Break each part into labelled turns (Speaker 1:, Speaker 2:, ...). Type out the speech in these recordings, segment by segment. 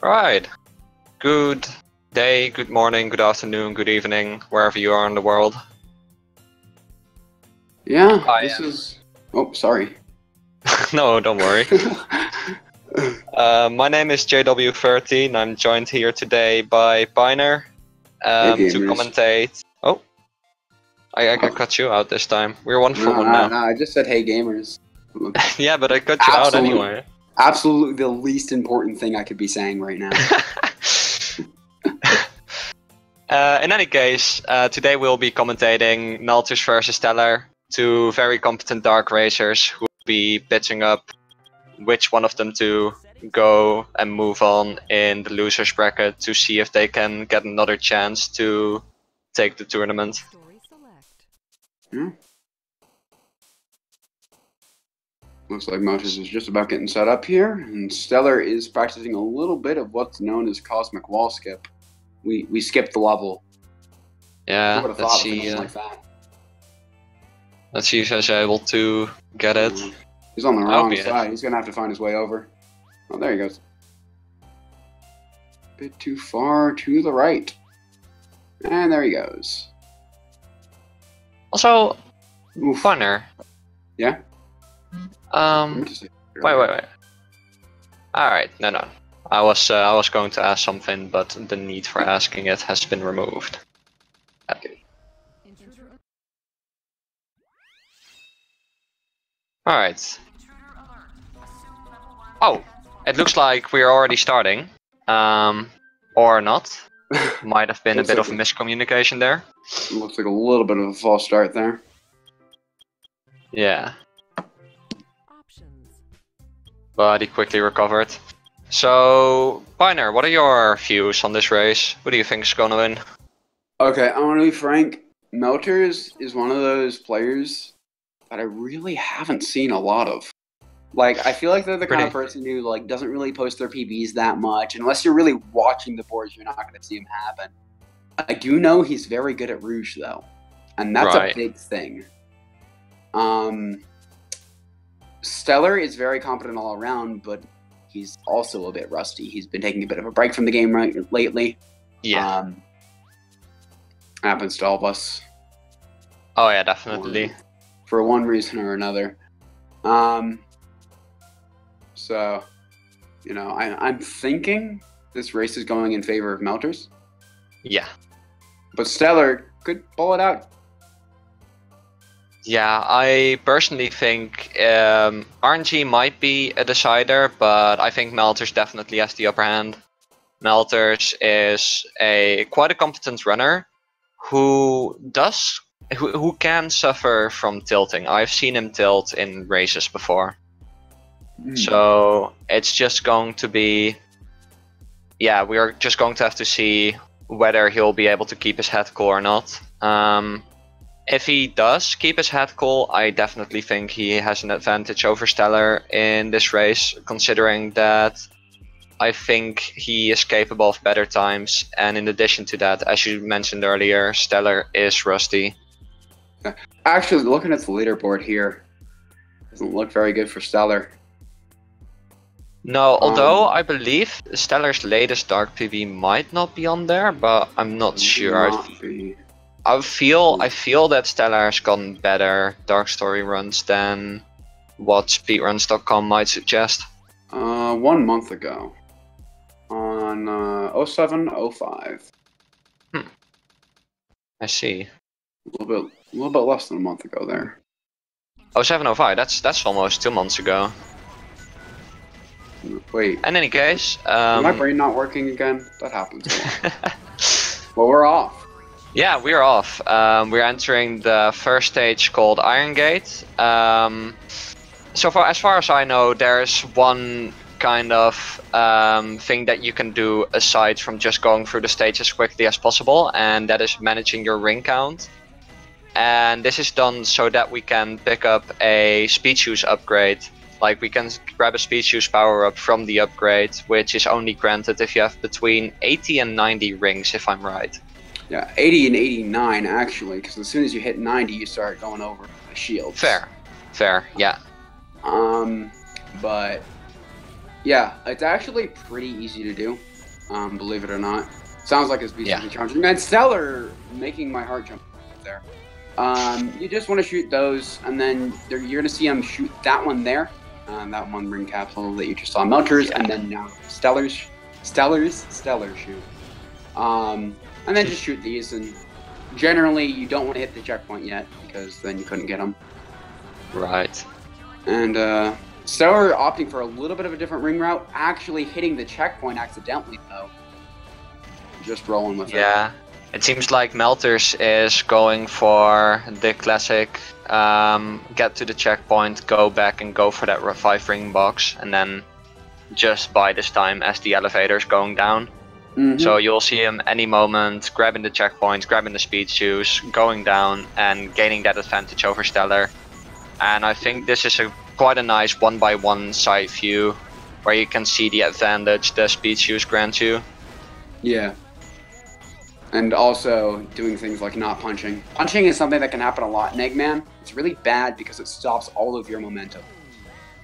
Speaker 1: Right. Good day, good morning, good afternoon, good evening, wherever you are in the world.
Speaker 2: Yeah,
Speaker 1: Hi,
Speaker 2: this is... Oh, sorry.
Speaker 1: No, don't worry. My name is JW13. I'm joined here today by Piner
Speaker 2: Hey,
Speaker 1: to
Speaker 2: gamers.
Speaker 1: commentate. Oh, I cut you out this time. We're one for one now.
Speaker 2: No, I just said hey, gamers.
Speaker 1: Yeah, but I cut you out anyway.
Speaker 2: Absolutely the least important thing I could be saying right now.
Speaker 1: In any case, today we'll be commentating Meltrs versus Stellar, two very competent dark racers who will be pitching up which one of them to go and move on in the losers bracket to see if they can get another chance to take the tournament.
Speaker 2: Yeah. Looks like Meltrs is just about getting set up here, and Stellar is practicing a little bit of what's known as cosmic wall skip. We skipped the level.
Speaker 1: Yeah,
Speaker 2: Who would have
Speaker 1: let's
Speaker 2: thought
Speaker 1: see.
Speaker 2: something like that?
Speaker 1: Let's see if he's able to get it.
Speaker 2: He's on the wrong
Speaker 1: Albeit.
Speaker 2: side. He's gonna have to find his way over. Oh, there he goes. Bit too far to the right, and there he goes.
Speaker 1: Also,
Speaker 2: Oof.
Speaker 1: Piner.
Speaker 2: Yeah.
Speaker 1: Wait. Alright, no. I was going to ask something, but the need for asking it has been removed. Okay. Alright. Oh, it looks like we're already starting. Or not. Might have been a bit of a miscommunication there.
Speaker 2: Looks like a little bit of a false start there.
Speaker 1: Yeah. But he quickly recovered. So, Piner, what are your views on this race? Who do you think is going to win?
Speaker 2: Okay, I want to be frank. Meltrs is one of those players that I really haven't seen a lot of. Like, I feel like they're the kind of person who like doesn't really post their PBs that much. Unless you're really watching the boards, you're not going to see him happen. I do know he's very good at Rouge, though. And that's a big thing. Stellar is very competent all around, but he's also a bit rusty. He's been taking a bit of a break from the game lately.
Speaker 1: Yeah.
Speaker 2: Happens to all of us.
Speaker 1: Oh yeah, definitely.
Speaker 2: For one reason or another. So, you know, I'm thinking this race is going in favor of Meltrs.
Speaker 1: Yeah.
Speaker 2: But Stellar could pull it out.
Speaker 1: Yeah, I personally think RNG might be a decider, but I think Meltrs definitely has the upper hand. Meltrs is quite a competent runner who can suffer from tilting. I've seen him tilt in races before. So it's just going to be, yeah, we're just going to have to see whether he'll be able to keep his head cool or not. If he does keep his head cool, I definitely think he has an advantage over Stellar in this race, considering that I think he is capable of better times. And in addition to that, as you mentioned earlier, Stellar is rusty.
Speaker 2: Actually, looking at the leaderboard here, doesn't look very good for Stellar.
Speaker 1: No, although I believe Stellar's latest Dark PB might not be on there, but I'm not sure. I feel that Stellar has gotten better Dark Story runs than what speedruns.com might suggest.
Speaker 2: 1 month ago, on 07/05.
Speaker 1: I see.
Speaker 2: A little bit less than a month ago there.
Speaker 1: 07/05. That's almost 2 months ago.
Speaker 2: Wait.
Speaker 1: In any case,
Speaker 2: is my brain not working again? That happens a lot. Well, we're off.
Speaker 1: Yeah, we're off. We're entering the first stage called Iron Gate. So far, as far as I know, there's one kind of thing that you can do aside from just going through the stage as quickly as possible, and that is managing your ring count. And this is done so that we can pick up a speed shoes upgrade. Like, we can grab a speed shoes power up from the upgrade, which is only granted if you have between 80 and 90 rings, if I'm right.
Speaker 2: Yeah, 80 and 89 actually, because as soon as you hit 90, you start going over the shields.
Speaker 1: Fair, yeah.
Speaker 2: But yeah, it's actually pretty easy to do. believe it or not. Sounds like his beast
Speaker 1: Yeah.
Speaker 2: is challenging. And Stellar making my heart jump there. You just want to shoot those, and then you're going to see him shoot that one there. That one ring capsule that you just saw. Meltrs, and then now Stellar shoot. And then just shoot these, and generally you don't want to hit the checkpoint yet, because then you couldn't get them.
Speaker 1: Right.
Speaker 2: And Stellar opting for a little bit of a different ring route, actually hitting the checkpoint accidentally though. Just rolling with it.
Speaker 1: Yeah. It seems like Meltrs is going for the classic get to the checkpoint, go back and go for that revive ring box, and then just buy this time as the elevator's going down. So you'll see him any moment grabbing the checkpoint, grabbing the speed shoes, going down and gaining that advantage over Stellar. And I think this is quite a nice 1x1 side view where you can see the advantage the speed shoes grant you.
Speaker 2: Yeah. And also doing things like not punching. Punching is something that can happen a lot in Eggman. It's really bad because it stops all of your momentum.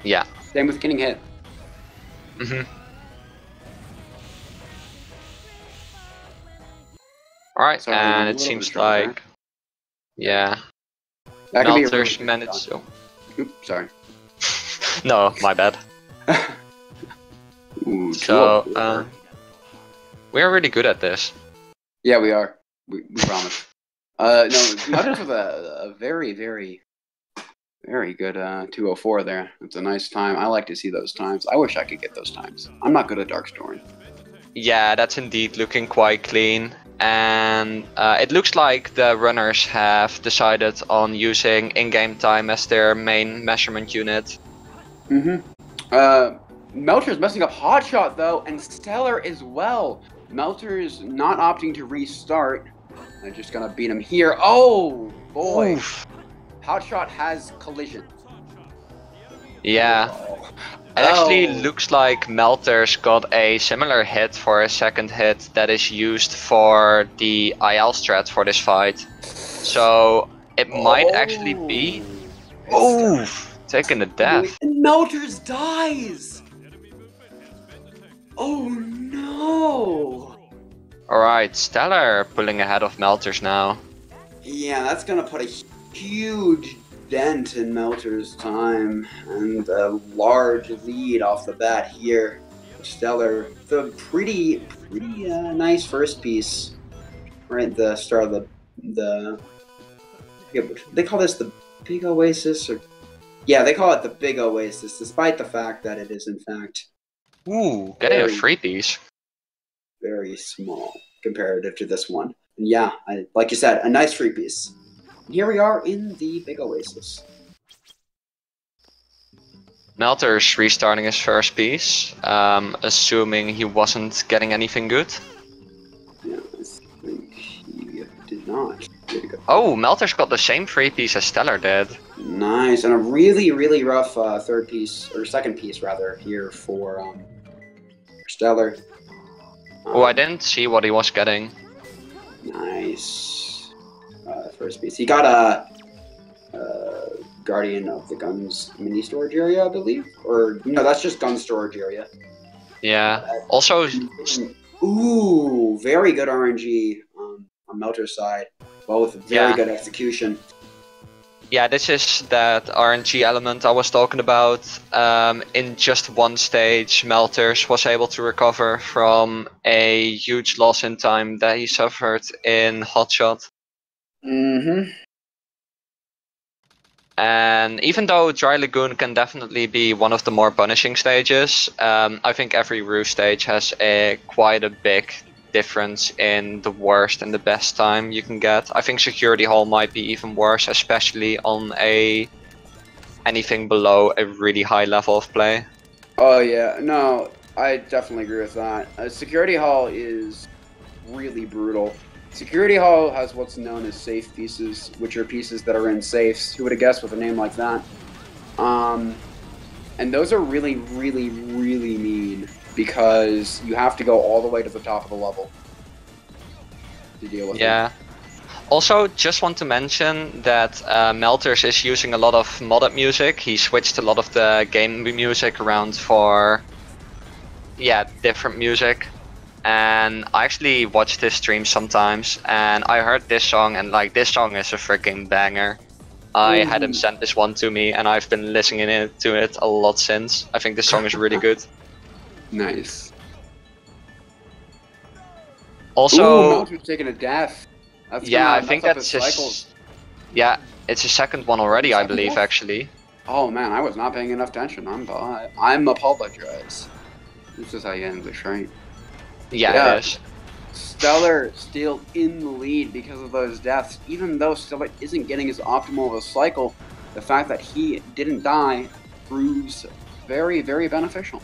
Speaker 1: Yeah.
Speaker 2: Same with getting hit.
Speaker 1: Alright,
Speaker 2: Sorry,
Speaker 1: and
Speaker 2: a
Speaker 1: it
Speaker 2: little
Speaker 1: seems
Speaker 2: bit of
Speaker 1: like, yeah,
Speaker 2: that could be a
Speaker 1: Meltrs
Speaker 2: really
Speaker 1: managed. Oh.
Speaker 2: Oops, sorry.
Speaker 1: No, my bad.
Speaker 2: Ooh,
Speaker 1: So, we're really good at this.
Speaker 2: yeah, we are. We promise. No, Meltrs with a very, very, very good 204 there. It's a nice time. I like to see those times. I wish I could get those times. I'm not good at Dark Story.
Speaker 1: Yeah, that's indeed looking quite clean. And it looks like the runners have decided on using in-game time as their main measurement unit.
Speaker 2: Meltrs messing up Hotshot though, and Stellar as well. Meltrs not opting to restart. They're just gonna beat him here. Oh boy.
Speaker 1: Oof.
Speaker 2: Hotshot has collision.
Speaker 1: Yeah.
Speaker 2: Oh.
Speaker 1: It actually looks like Meltrs got a similar hit for a second hit that is used for the IL strat for this fight. So it might actually be. Oof! Taking the death.
Speaker 2: And Meltrs dies! Oh no!
Speaker 1: Alright, Stellar pulling ahead of Meltrs now.
Speaker 2: Yeah, that's gonna put a huge dent in Meltrs' time, and a large lead off the bat here. Stellar, the pretty nice first piece, right at the start of they call this the Big Oasis, or yeah, they call it the Big Oasis, despite the fact that it is in fact
Speaker 1: Getting a free piece.
Speaker 2: Very small comparative to this one. And yeah, like you said, a nice free piece. Here we are in the Big Oasis.
Speaker 1: Meltrs restarting his first piece, assuming he wasn't getting anything good.
Speaker 2: Yeah, I think he did not.
Speaker 1: Oh, Meltrs got the same free piece as Stellar did.
Speaker 2: Nice, and a really rough third piece, or second piece rather, here for Stellar.
Speaker 1: Oh, I didn't see what he was getting.
Speaker 2: Nice. First piece. He got a Guardian of the Guns mini storage area, I believe. Or no, that's just gun storage area.
Speaker 1: Yeah. Also,
Speaker 2: ooh, very good RNG on Meltrs' side. Well, with very good execution.
Speaker 1: Yeah, this is that RNG element I was talking about. In just one stage, Meltrs was able to recover from a huge loss in time that he suffered in Hotshot. And even though Dry Lagoon can definitely be one of the more punishing stages, I think every roof stage has quite a big difference in the worst and the best time you can get. I think Security Hall might be even worse, especially on anything below a really high level of play.
Speaker 2: Oh yeah, no, I definitely agree with that. Security Hall is really brutal. Security Hall has what's known as safe pieces, which are pieces that are in safes. Who would have guessed with a name like that? And those are really mean because you have to go all the way to the top of the level to deal with it.
Speaker 1: Also, just want to mention that Meltrs is using a lot of modded music. He switched a lot of the game music around for different music. and I actually watch his stream sometimes, and I heard this song, and like this song is a freaking banger. I had him send this one to me, and I've been listening to it a lot since. I think this song is really good.
Speaker 2: Nice.
Speaker 1: Also,
Speaker 2: Meltrs taking a death. That's
Speaker 1: yeah,
Speaker 2: gonna
Speaker 1: I think
Speaker 2: mess up
Speaker 1: that's
Speaker 2: his
Speaker 1: his.
Speaker 2: cycles.
Speaker 1: Yeah, it's his second one already, I
Speaker 2: Second
Speaker 1: believe,
Speaker 2: one?
Speaker 1: actually.
Speaker 2: Oh man, I was not paying enough attention. I'm apologize. This is how you English, right?
Speaker 1: Yeah, it is.
Speaker 2: Stellar still in the lead because of those deaths. Even though Stellar isn't getting as optimal of a cycle, the fact that he didn't die proves very, very beneficial.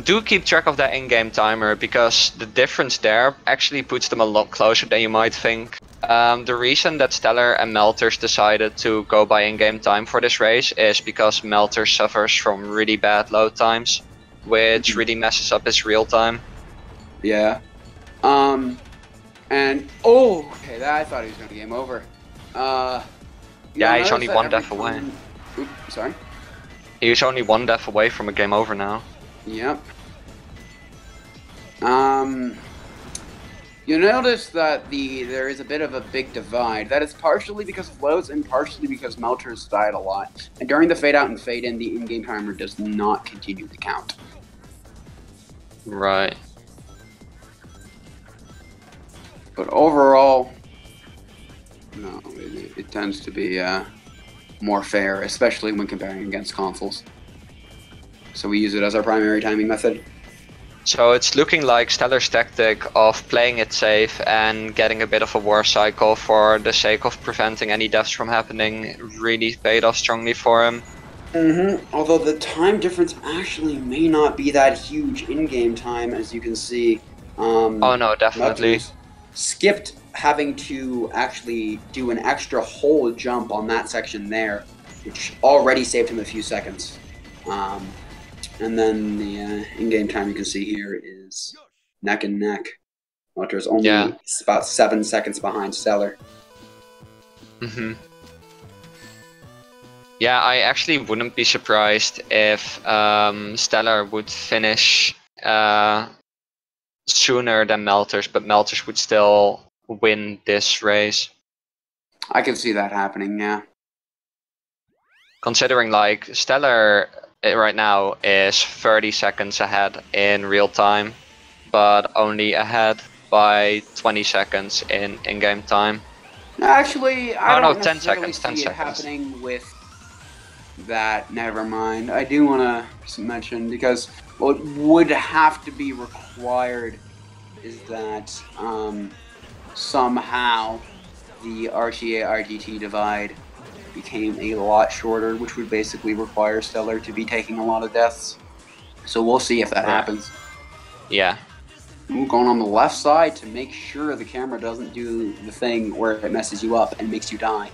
Speaker 1: Do keep track of that in-game timer, because the difference there actually puts them a lot closer than you might think. The reason that Stellar and Meltrs decided to go by in-game time for this race is because Meltrs suffers from really bad load times, which really messes up his real time.
Speaker 2: Yeah. And okay, I thought he was gonna game over.
Speaker 1: Yeah, he's only one death away.
Speaker 2: Oops, sorry.
Speaker 1: He was only one death away from a game over now.
Speaker 2: Yep. You notice that there is a bit of a big divide. That is partially because of loads and partially because Meltrs died a lot. And during the fade out and fade in, the in-game timer does not continue to count.
Speaker 1: Right.
Speaker 2: But overall, no, it tends to be more fair, especially when comparing against consoles. So we use it as our primary timing method.
Speaker 1: So it's looking like Stellar's tactic of playing it safe and getting a bit of a war cycle for the sake of preventing any deaths from happening really paid off strongly for him.
Speaker 2: Although the time difference actually may not be that huge in-game time, as you can see.
Speaker 1: Oh no, definitely.
Speaker 2: Meltrs skipped having to actually do an extra whole jump on that section there, which already saved him a few seconds. And then the in-game time you can see here is neck and neck. Meltrs only about 7 seconds behind Stellar.
Speaker 1: Yeah, I actually wouldn't be surprised if Stellar would finish sooner than Meltrs, but Meltrs would still win this race.
Speaker 2: I can see that happening, yeah.
Speaker 1: Considering like Stellar right now is 30 seconds ahead in real time, but only ahead by 20 seconds in in-game time.
Speaker 2: Actually, I don't necessarily
Speaker 1: 10 seconds.
Speaker 2: see it happening with that. Never mind. I do want to mention, because what would have to be required is that somehow the RTA-RGT divide became a lot shorter, which would basically require Stellar to be taking a lot of deaths. So we'll see if that happens.
Speaker 1: Yeah.
Speaker 2: Ooh, going on the left side to make sure the camera doesn't do the thing where it messes you up and makes you die.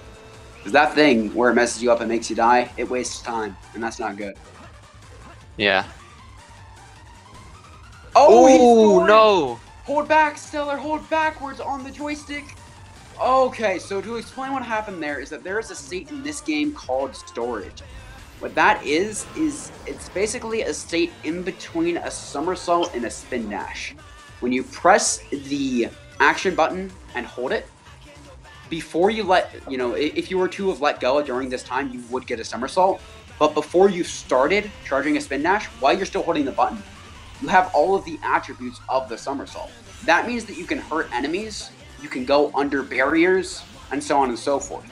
Speaker 2: Because that thing where it messes you up and makes you die, it wastes time, and that's not good.
Speaker 1: Yeah.
Speaker 2: Oh,
Speaker 1: no!
Speaker 2: Hold back, Stellar, hold backwards on the joystick! Okay, so to explain what happened there is that there is a state in this game called storage. What that is it's basically a state in between a somersault and a spin dash. When you press the action button and hold it, before you if you were to have let go during this time, you would get a somersault. But before you started charging a spin dash, while you're still holding the button, you have all of the attributes of the somersault. That means that you can hurt enemies, you can go under barriers, and so on and so forth.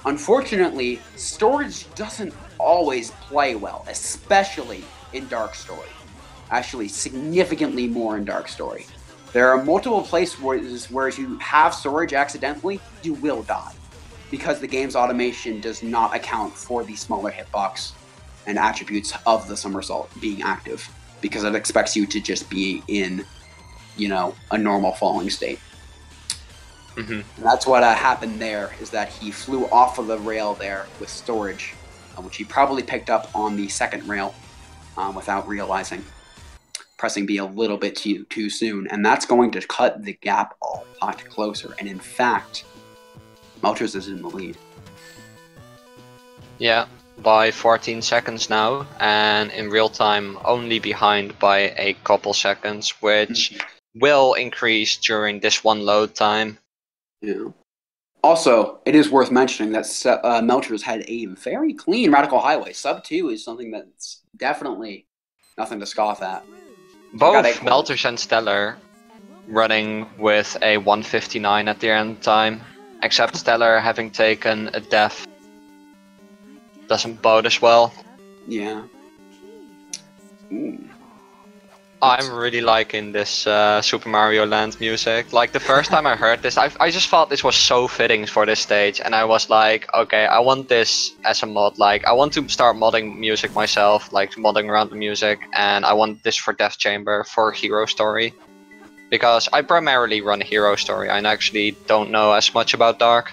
Speaker 2: Unfortunately, storage doesn't always play well, especially in Dark Story. Actually, significantly more in Dark Story. There are multiple places where if you have storage accidentally, you will die, because the game's automation does not account for the smaller hitbox and attributes of the somersault being active, because it expects you to just be in, a normal falling state. And that's what happened there, is that he flew off of the rail there with storage, which he probably picked up on the second rail without realizing, pressing B a little bit too soon. And that's going to cut the gap a lot closer. And in fact, Meltrs is in the lead.
Speaker 1: Yeah, by 14 seconds now, and in real time only behind by a couple seconds, which will increase during this one load time.
Speaker 2: Yeah. Also, it is worth mentioning that Meltrs had a very clean Radical Highway. Sub 2 is something that's definitely nothing to scoff at.
Speaker 1: Both Meltrs and Stellar running with a 159 at the end time, except Stellar having taken a death doesn't bode as well.
Speaker 2: Yeah. Ooh.
Speaker 1: I'm really liking this Super Mario Land music. Like the first time I heard this, I just thought this was so fitting for this stage, and I was like, okay, I want this as a mod. Like I want to start modding music myself, like modding around the music, and I want this for Death Chamber for Hero Story, because I primarily run Hero Story. I actually don't know as much about Dark.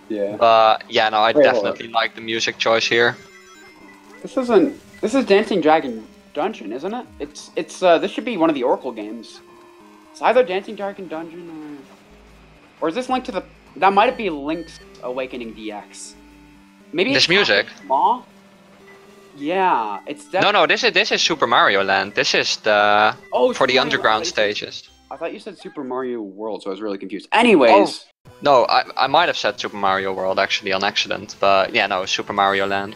Speaker 2: Yeah.
Speaker 1: But yeah, no, I definitely like the music choice here.
Speaker 2: This is Dancing Dragon Dungeon, isn't it? It's this should be one of the Oracle games. It's either Dancing Dragon Dungeon or is this Link to the? That might be Link's Awakening DX. Maybe
Speaker 1: this music.
Speaker 2: Law. Yeah, it's
Speaker 1: no. This is Super Mario Land. This is the for the underground stages.
Speaker 2: I thought you said Super Mario World, so I was really confused. Anyways.
Speaker 1: Oh, no, I might have said Super Mario World actually on accident, but yeah, no, Super Mario Land.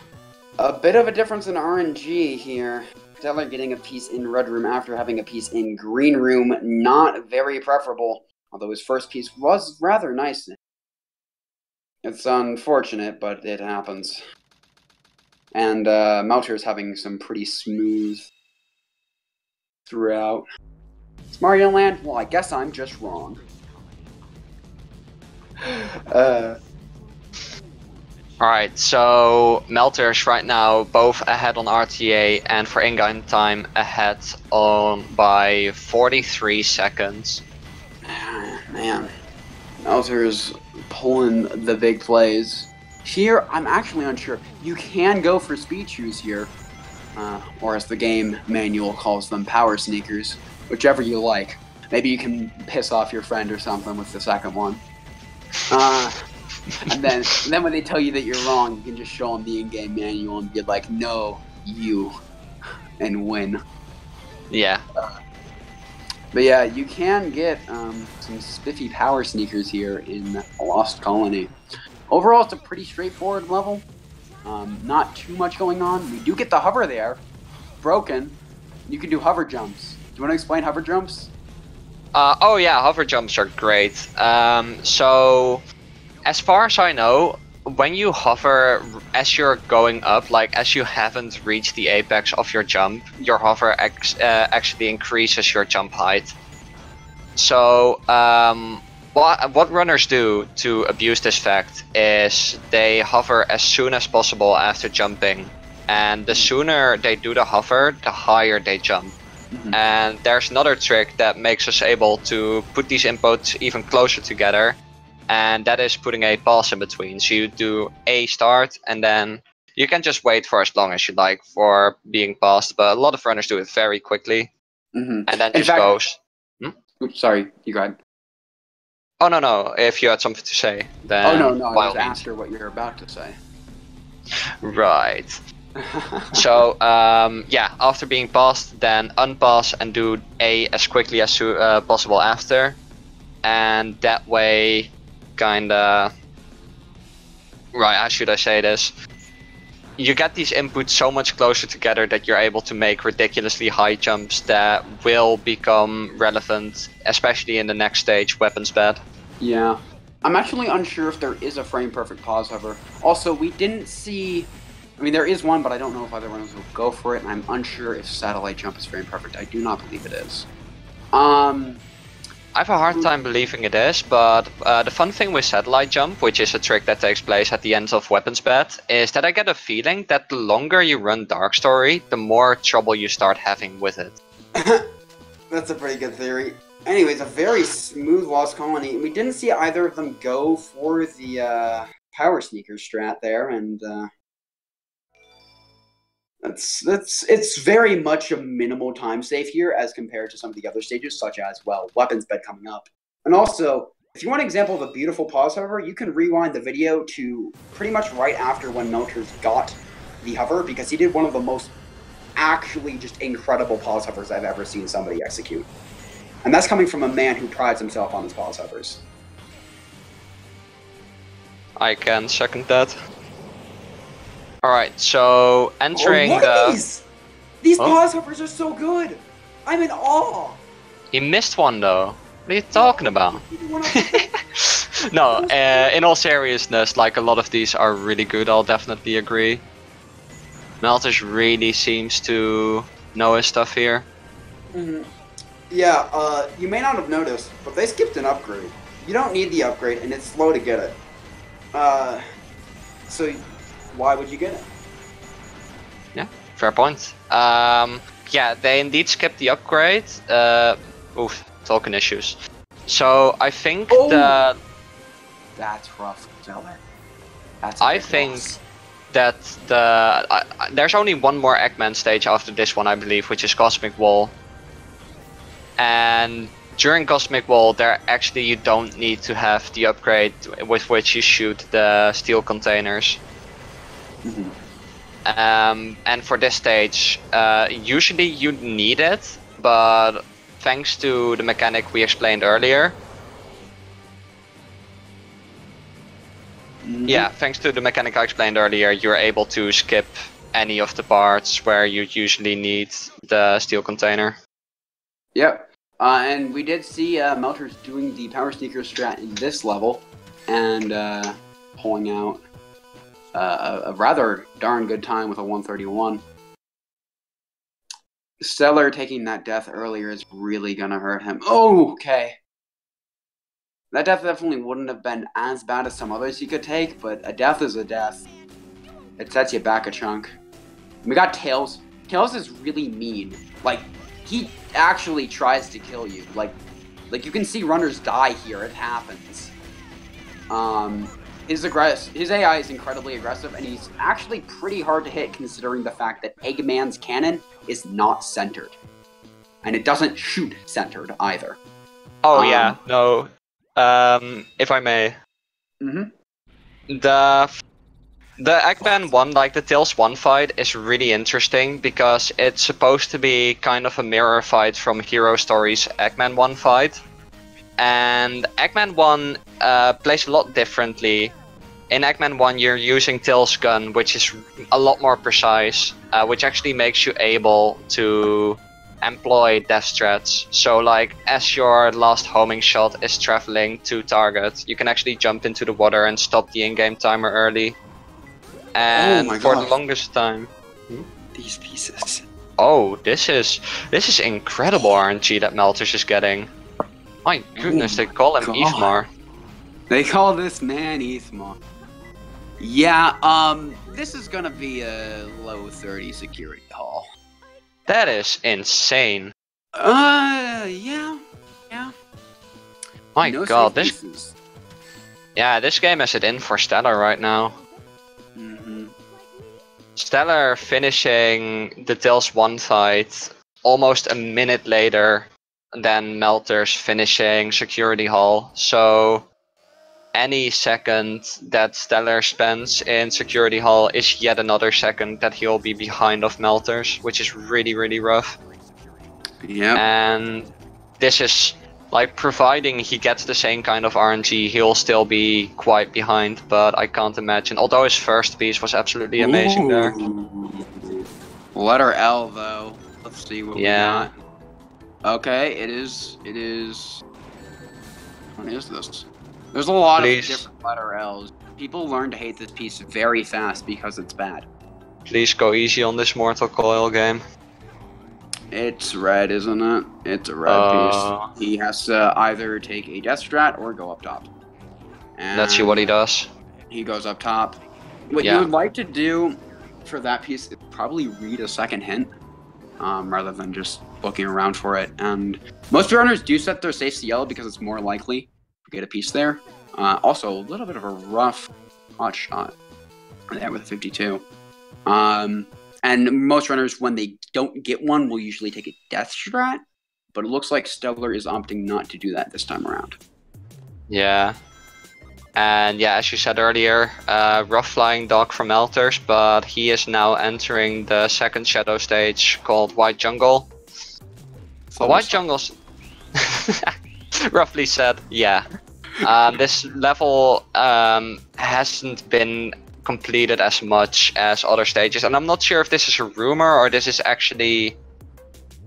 Speaker 2: A bit of a difference in RNG here. Stellar getting a piece in Red Room after having a piece in Green Room. Not very preferable, although his first piece was rather nice. It's unfortunate, but it happens. And Meltrs having some pretty smooth throughout. It's Mario Land? Well, I guess I'm just wrong.
Speaker 1: Alright, so Meltrs right now both ahead on RTA and for in-game time ahead on by 43 seconds.
Speaker 2: Man, Meltrs pulling the big plays. Here, I'm actually unsure. You can go for speed shoes here, or as the game manual calls them, power sneakers, whichever you like. Maybe you can piss off your friend or something with the second one. And then when they tell you that you're wrong, you can just show them the in-game manual and be like, no, you, and win.
Speaker 1: Yeah.
Speaker 2: But yeah, you can get some spiffy power sneakers here in Lost Colony. Overall, it's a pretty straightforward level. Not too much going on. We do get the hover there. Broken. You can do hover jumps. Do you want to explain hover jumps?
Speaker 1: Oh yeah, hover jumps are great. So, as far as I know, when you hover as you're going up, like as you haven't reached the apex of your jump, your hover actually increases your jump height. So, what runners do to abuse this fact is they hover as soon as possible after jumping. And the sooner they do the hover, the higher they jump. Mm-hmm. And there's another trick that makes us able to put these inputs even closer together. And that is putting a pause in between. So you do a start and then you can just wait for as long as you like for being paused. But a lot of runners do it very quickly. Mm-hmm. And then just goes.
Speaker 2: Oops, sorry, you go ahead.
Speaker 1: Oh, no. If you had something to say, then.
Speaker 2: Oh, no. I was asking what you're about to say.
Speaker 1: Right. So, yeah, after being paused, then unpause and do A as quickly as possible after. And that way, kinda. Right, how should I say this? You get these inputs so much closer together that you're able to make ridiculously high jumps that will become relevant, especially in the next stage, Weapons Bed.
Speaker 2: Yeah. I'm actually unsure if there is a frame perfect pause hover. Also, we didn't see... I mean, there is one, but I don't know if other runners will go for it, and I'm unsure if Satellite Jump is frame perfect. I do not believe it is.
Speaker 1: I have a hard time believing it is, but the fun thing with Satellite Jump, which is a trick that takes place at the end of Weapons Bed, is that I get a feeling that the longer you run Dark Story, the more trouble you start having with it.
Speaker 2: That's a pretty good theory. Anyways, a very smooth Lost Colony. We didn't see either of them go for the Power Sneaker strat there, and it's very much a minimal time save here as compared to some of the other stages, such as, well, Weapons Bed coming up. And also, if you want an example of a beautiful pause hover, you can rewind the video to pretty much right after when Meltrs got the hover, because he did one of the most actually just incredible pause hovers I've ever seen somebody execute. And that's coming from a man who prides himself on his pause hovers.
Speaker 1: I can second that. Alright, so entering
Speaker 2: what are these? These pause hovers are so good! I'm in awe!
Speaker 1: He missed one though. What are you talking about? No, in all seriousness, like a lot of these are really good, I'll definitely agree. Meltrs really seems to know his stuff here.
Speaker 2: Yeah, you may not have noticed, but they skipped an upgrade. You don't need the upgrade, and it's slow to get it. So why would you get it?
Speaker 1: Yeah, fair point. Yeah, they indeed skipped the upgrade. Oof, talking issues. So I think that...
Speaker 2: That's rough, Zeller.
Speaker 1: I think that there's only one more Eggman stage after this one, I believe, which is Cosmic Wall. And during Cosmic Wall, there actually you don't need to have the upgrade with which you shoot the steel containers. And for this stage, usually you need it, but thanks to the mechanic we explained earlier. Yeah, thanks to the mechanic I explained earlier, you're able to skip any of the parts where you usually need the steel container.
Speaker 2: Yep. And we did see Meltrs doing the Power Sneaker strat in this level, and pulling out a rather darn good time with a 131. Stellar taking that death earlier is really gonna hurt him. Oh, okay. That death definitely wouldn't have been as bad as some others he could take, but a death is a death. It sets you back a chunk. We got Tails. Tails is really mean. Like, he actually tries to kill you. Like you can see runners die here. It happens. His AI is incredibly aggressive, and he's actually pretty hard to hit considering the fact that Eggman's cannon is not centered. And it doesn't shoot centered either.
Speaker 1: Oh yeah, no. If I may. The Eggman 1, like the Tails 1 fight, is really interesting because it's supposed to be kind of a mirror fight from Hero Story's Eggman 1 fight. And Eggman 1 plays a lot differently. In Eggman 1 you're using Tails' gun, which is a lot more precise, which actually makes you able to employ death threats. So like, as your last homing shot is traveling to target, you can actually jump into the water and stop the in-game timer early. And for the longest time...
Speaker 2: These pieces.
Speaker 1: Oh, this is incredible RNG that Meltrs is getting. My goodness, they call him Ethmar.
Speaker 2: They call this man Ethmar. Yeah, this is gonna be a low 30 security haul.
Speaker 1: That is insane.
Speaker 2: Yeah.
Speaker 1: My god, this... Yeah, this game has it in for Stellar right now. Stellar finishing the Tails 1 fight almost a minute later than Meltrs finishing Security Hall. So any second that Stellar spends in Security Hall is yet another second that he'll be behind of Meltrs, which is really, really rough.
Speaker 2: Yeah.
Speaker 1: And this is, like, providing he gets the same kind of RNG, he'll still be quite behind, but I can't imagine. Although his first piece was absolutely amazing there.
Speaker 2: Letter L, though. Let's see what we got. Okay, it is... What is this? There's a lot of different letter L's. People learn to hate this piece very fast because it's bad.
Speaker 1: Please go easy on this Mortal Coil game.
Speaker 2: It's red, isn't it? It's a red piece. He has to either take a death strat or go up top. And
Speaker 1: let's see what he does.
Speaker 2: He goes up top. What you would like to do for that piece is probably read a second hint, rather than just looking around for it. And most runners do set their safes to yellow because it's more likely to get a piece there. Also, a little bit of a rough hot shot there with a 52. And most runners, when they don't get one, will usually take a death strat, but it looks like Stellar is opting not to do that this time around.
Speaker 1: Yeah. And yeah, as you said earlier, rough flying dog from Meltrs, but he is now entering the second shadow stage called White Jungle. White Jungle's roughly said, yeah. This level hasn't been completed as much as other stages, and I'm not sure if this is a rumor or this is actually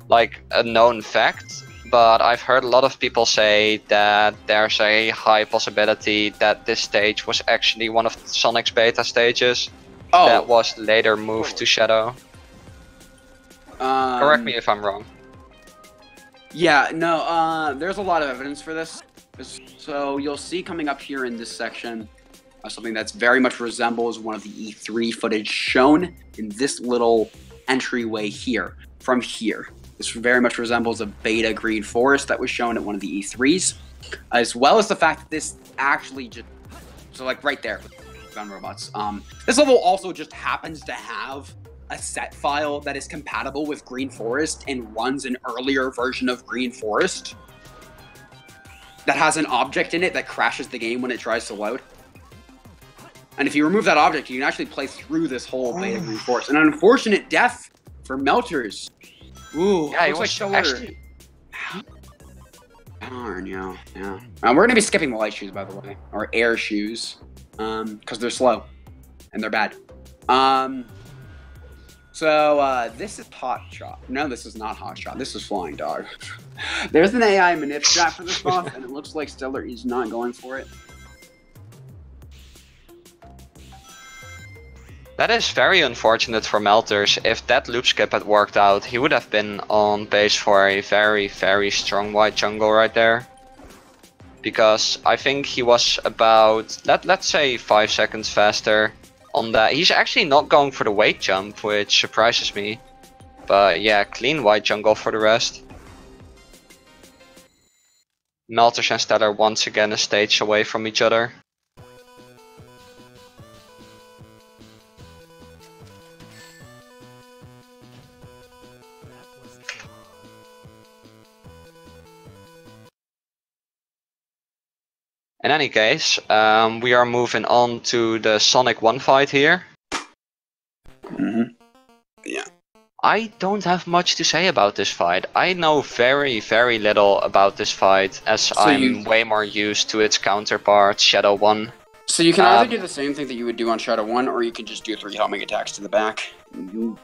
Speaker 1: like a known fact. But I've heard a lot of people say that there's a high possibility that this stage was actually one of Sonic's beta stages that was later moved to Shadow. Correct me if I'm wrong.
Speaker 2: Yeah, no, there's a lot of evidence for this. So you'll see coming up here in this section something that's very much resembles one of the E3 footage shown in this little entryway here, from here. This very much resembles a beta green forest that was shown at one of the E3s, as well as the fact that this actually just, so like right there, gun robots. This level also just happens to have a set file that is compatible with Green Forest and runs an earlier version of Green Forest that has an object in it that crashes the game when it tries to load. And if you remove that object, you can actually play through this whole beta Green Forest. An unfortunate death for Meltrs. Ooh,
Speaker 1: yeah,
Speaker 2: looks like so actually... Darn, yeah. We're going to be skipping the light shoes, by the way. Or air shoes. Because they're slow. And they're bad. So, this is Hot Shot. No, this is not Hot Shot. This is Flying Dog. There's an AI manip strat for this boss, and it looks like Stellar is not going for it.
Speaker 1: That is very unfortunate for Meltrs. If that loop skip had worked out, he would have been on base for a very, very strong White Jungle right there. Because I think he was about, let's say 5 seconds faster on that. He's actually not going for the weight jump, which surprises me. But yeah, clean White Jungle for the rest. Meltrs and Stellar once again a stage away from each other. In any case, we are moving on to the Sonic 1 fight here.
Speaker 2: Yeah.
Speaker 1: I don't have much to say about this fight. I know very, very little about this fight, as I'm way more used to its counterpart, Shadow 1.
Speaker 2: So you can either do the same thing that you would do on Shadow 1, or you can just do 3 homing attacks to the back.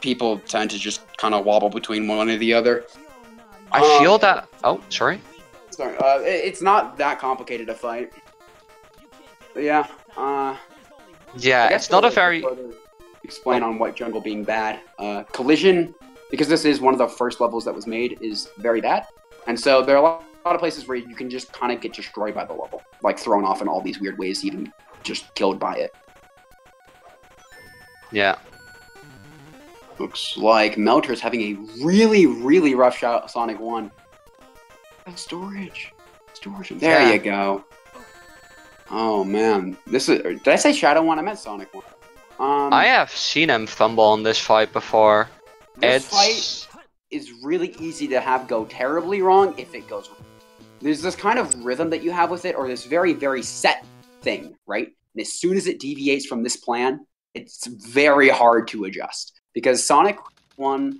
Speaker 2: People tend to just kind of wobble between one or the other.
Speaker 1: I feel that... Oh, sorry.
Speaker 2: Sorry, it's not that complicated a fight. But yeah,
Speaker 1: yeah, it's not a very...
Speaker 2: Explain on White Jungle being bad. Collision, because this is one of the first levels that was made, is very bad. And so there are a lot of places where you can just kind of get destroyed by the level. Like thrown off in all these weird ways, even just killed by it.
Speaker 1: Yeah.
Speaker 2: Looks like Meltrs having a really, really rough shot at Sonic 1. Storage. There you go. Oh man, this is. Did I say Shadow 1? I meant Sonic 1.
Speaker 1: I have seen him fumble on this fight before.
Speaker 2: This fight is really easy to have go terribly wrong if it goes wrong. There's this kind of rhythm that you have with it, or this very, very set thing, right? And as soon as it deviates from this plan, it's very hard to adjust. Because Sonic 1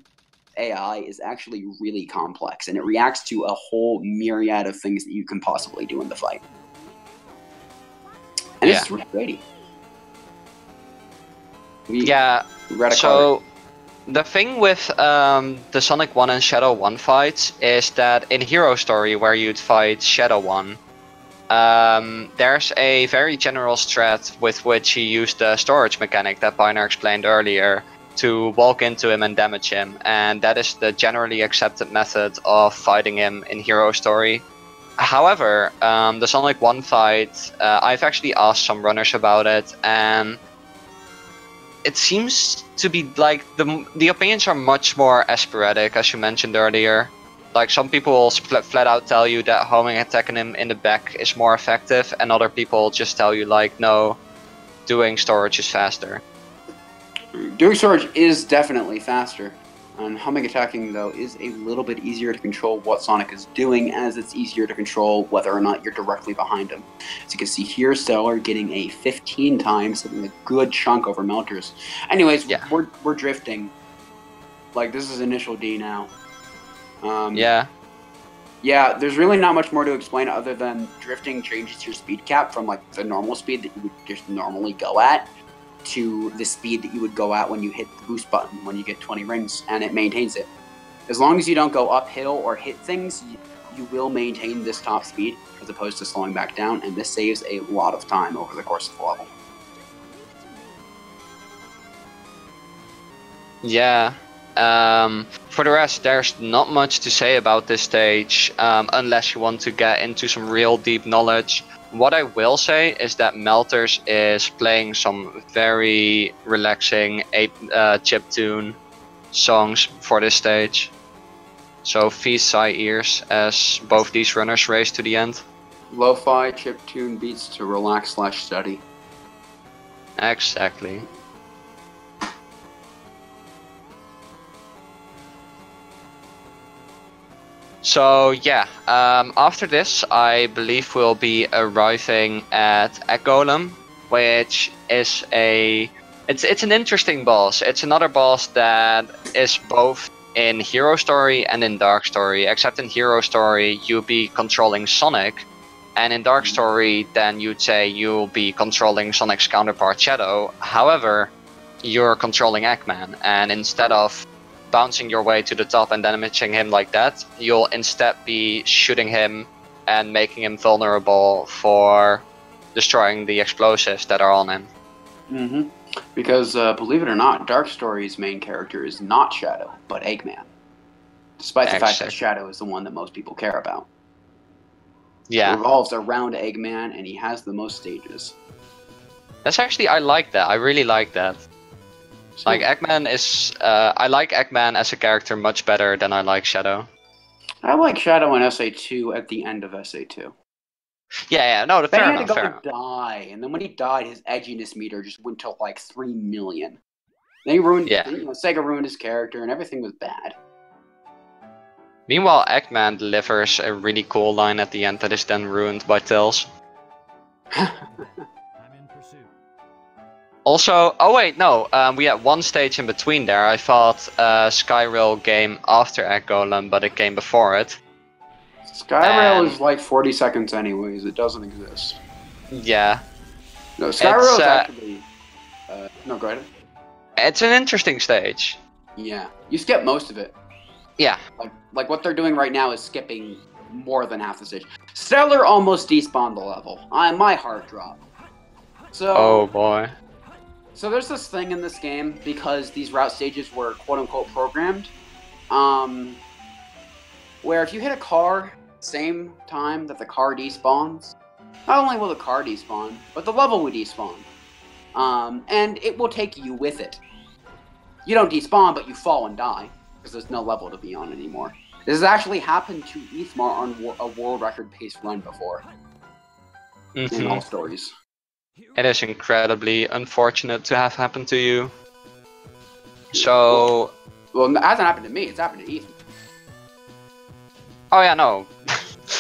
Speaker 2: AI is actually really complex, and it reacts to a whole myriad of things that you can possibly do in the fight. And it's really great.
Speaker 1: So the thing with the Sonic 1 and Shadow 1 fights is that in Hero Story, where you'd fight Shadow 1, there's a very general strat with which he used the storage mechanic that Pioneer explained earlier to walk into him and damage him, and that is the generally accepted method of fighting him in Hero Story. However, the Sonic 1 fight, I've actually asked some runners about it, and it seems to be like the opinions are much more sporadic, as you mentioned earlier. Like some people will flat out tell you that homing attacking him in the back is more effective, and other people just tell you like, no, doing storage is faster.
Speaker 2: Doing storage is definitely faster. And humming attacking, though, is a little bit easier to control what Sonic is doing, as it's easier to control whether or not you're directly behind him. As you can see here, Stellar getting a 15 times, hitting a good chunk over Meltrs. Anyways,
Speaker 1: Yeah.
Speaker 2: we're drifting. Like, this is initial D now.
Speaker 1: Yeah.
Speaker 2: Yeah, there's really not much more to explain other than drifting changes your speed cap from, like, the normal speed that you would just normally go at to the speed that you would go at when you hit the boost button when you get 20 rings, and it maintains it. As long as you don't go uphill or hit things, you will maintain this top speed as opposed to slowing back down, and this saves a lot of time over the course of the level.
Speaker 1: Yeah. For the rest, there's not much to say about this stage, unless you want to get into some real deep knowledge. What I will say is that Meltrs is playing some very relaxing chiptune songs for this stage. So feast sigh ears as both these runners race to the end.
Speaker 2: Lo-fi chiptune beats to relax/study.
Speaker 1: Exactly. So yeah, after this I believe we'll be arriving at Egg Golem, which is it's an interesting boss. It's another boss that is both in Hero Story and in Dark Story, except in Hero Story you'll be controlling Sonic, and in Dark Story then you'd say you'll be controlling Sonic's counterpart Shadow. However, you're controlling Eggman, and instead of bouncing your way to the top and damaging him like that, you'll instead be shooting him and making him vulnerable for destroying the explosives that are on him.
Speaker 2: Mm-hmm. Because, believe it or not, Dark Story's main character is not Shadow, but Eggman. Despite the fact that Shadow is the one that most people care about.
Speaker 1: Yeah.
Speaker 2: It revolves around Eggman, and he has the most stages.
Speaker 1: That's actually, I like that. I really like that. Like, Eggman is... I like Eggman as a character much better than I like Shadow.
Speaker 2: I like Shadow in SA2 at the end of SA2.
Speaker 1: Yeah, no, fair enough, fair enough.
Speaker 2: He had to go die, and then when he died, his edginess meter just went to like 3 million. Then he ruined...
Speaker 1: Yeah.
Speaker 2: Sega ruined his character, and everything was bad.
Speaker 1: Meanwhile, Eggman delivers a really cool line at the end that is then ruined by Tails. Also, oh wait, no, we had one stage in between there. I thought Skyrail came after Egg Golem, but it came before it.
Speaker 2: Skyrail is like 40 seconds anyways, it doesn't exist.
Speaker 1: Yeah.
Speaker 2: No, Skyrail is actually... no, go ahead.
Speaker 1: It's an interesting stage.
Speaker 2: Yeah, you skip most of it.
Speaker 1: Yeah.
Speaker 2: Like what they're doing right now is skipping more than half the stage. Stellar almost despawned the level. My heart dropped. So...
Speaker 1: Oh boy.
Speaker 2: So there's this thing in this game, because these route stages were quote-unquote programmed, where if you hit a car same time that the car despawns, not only will the car despawn, but the level will despawn. And it will take you with it. You don't despawn, but you fall and die, because there's no level to be on anymore. This has actually happened to Ethmar on a world record pace run before. In all stories.
Speaker 1: It is incredibly unfortunate to have happened to you. So...
Speaker 2: Well, it hasn't happened to me, it's happened to Ethan.
Speaker 1: Oh yeah, no.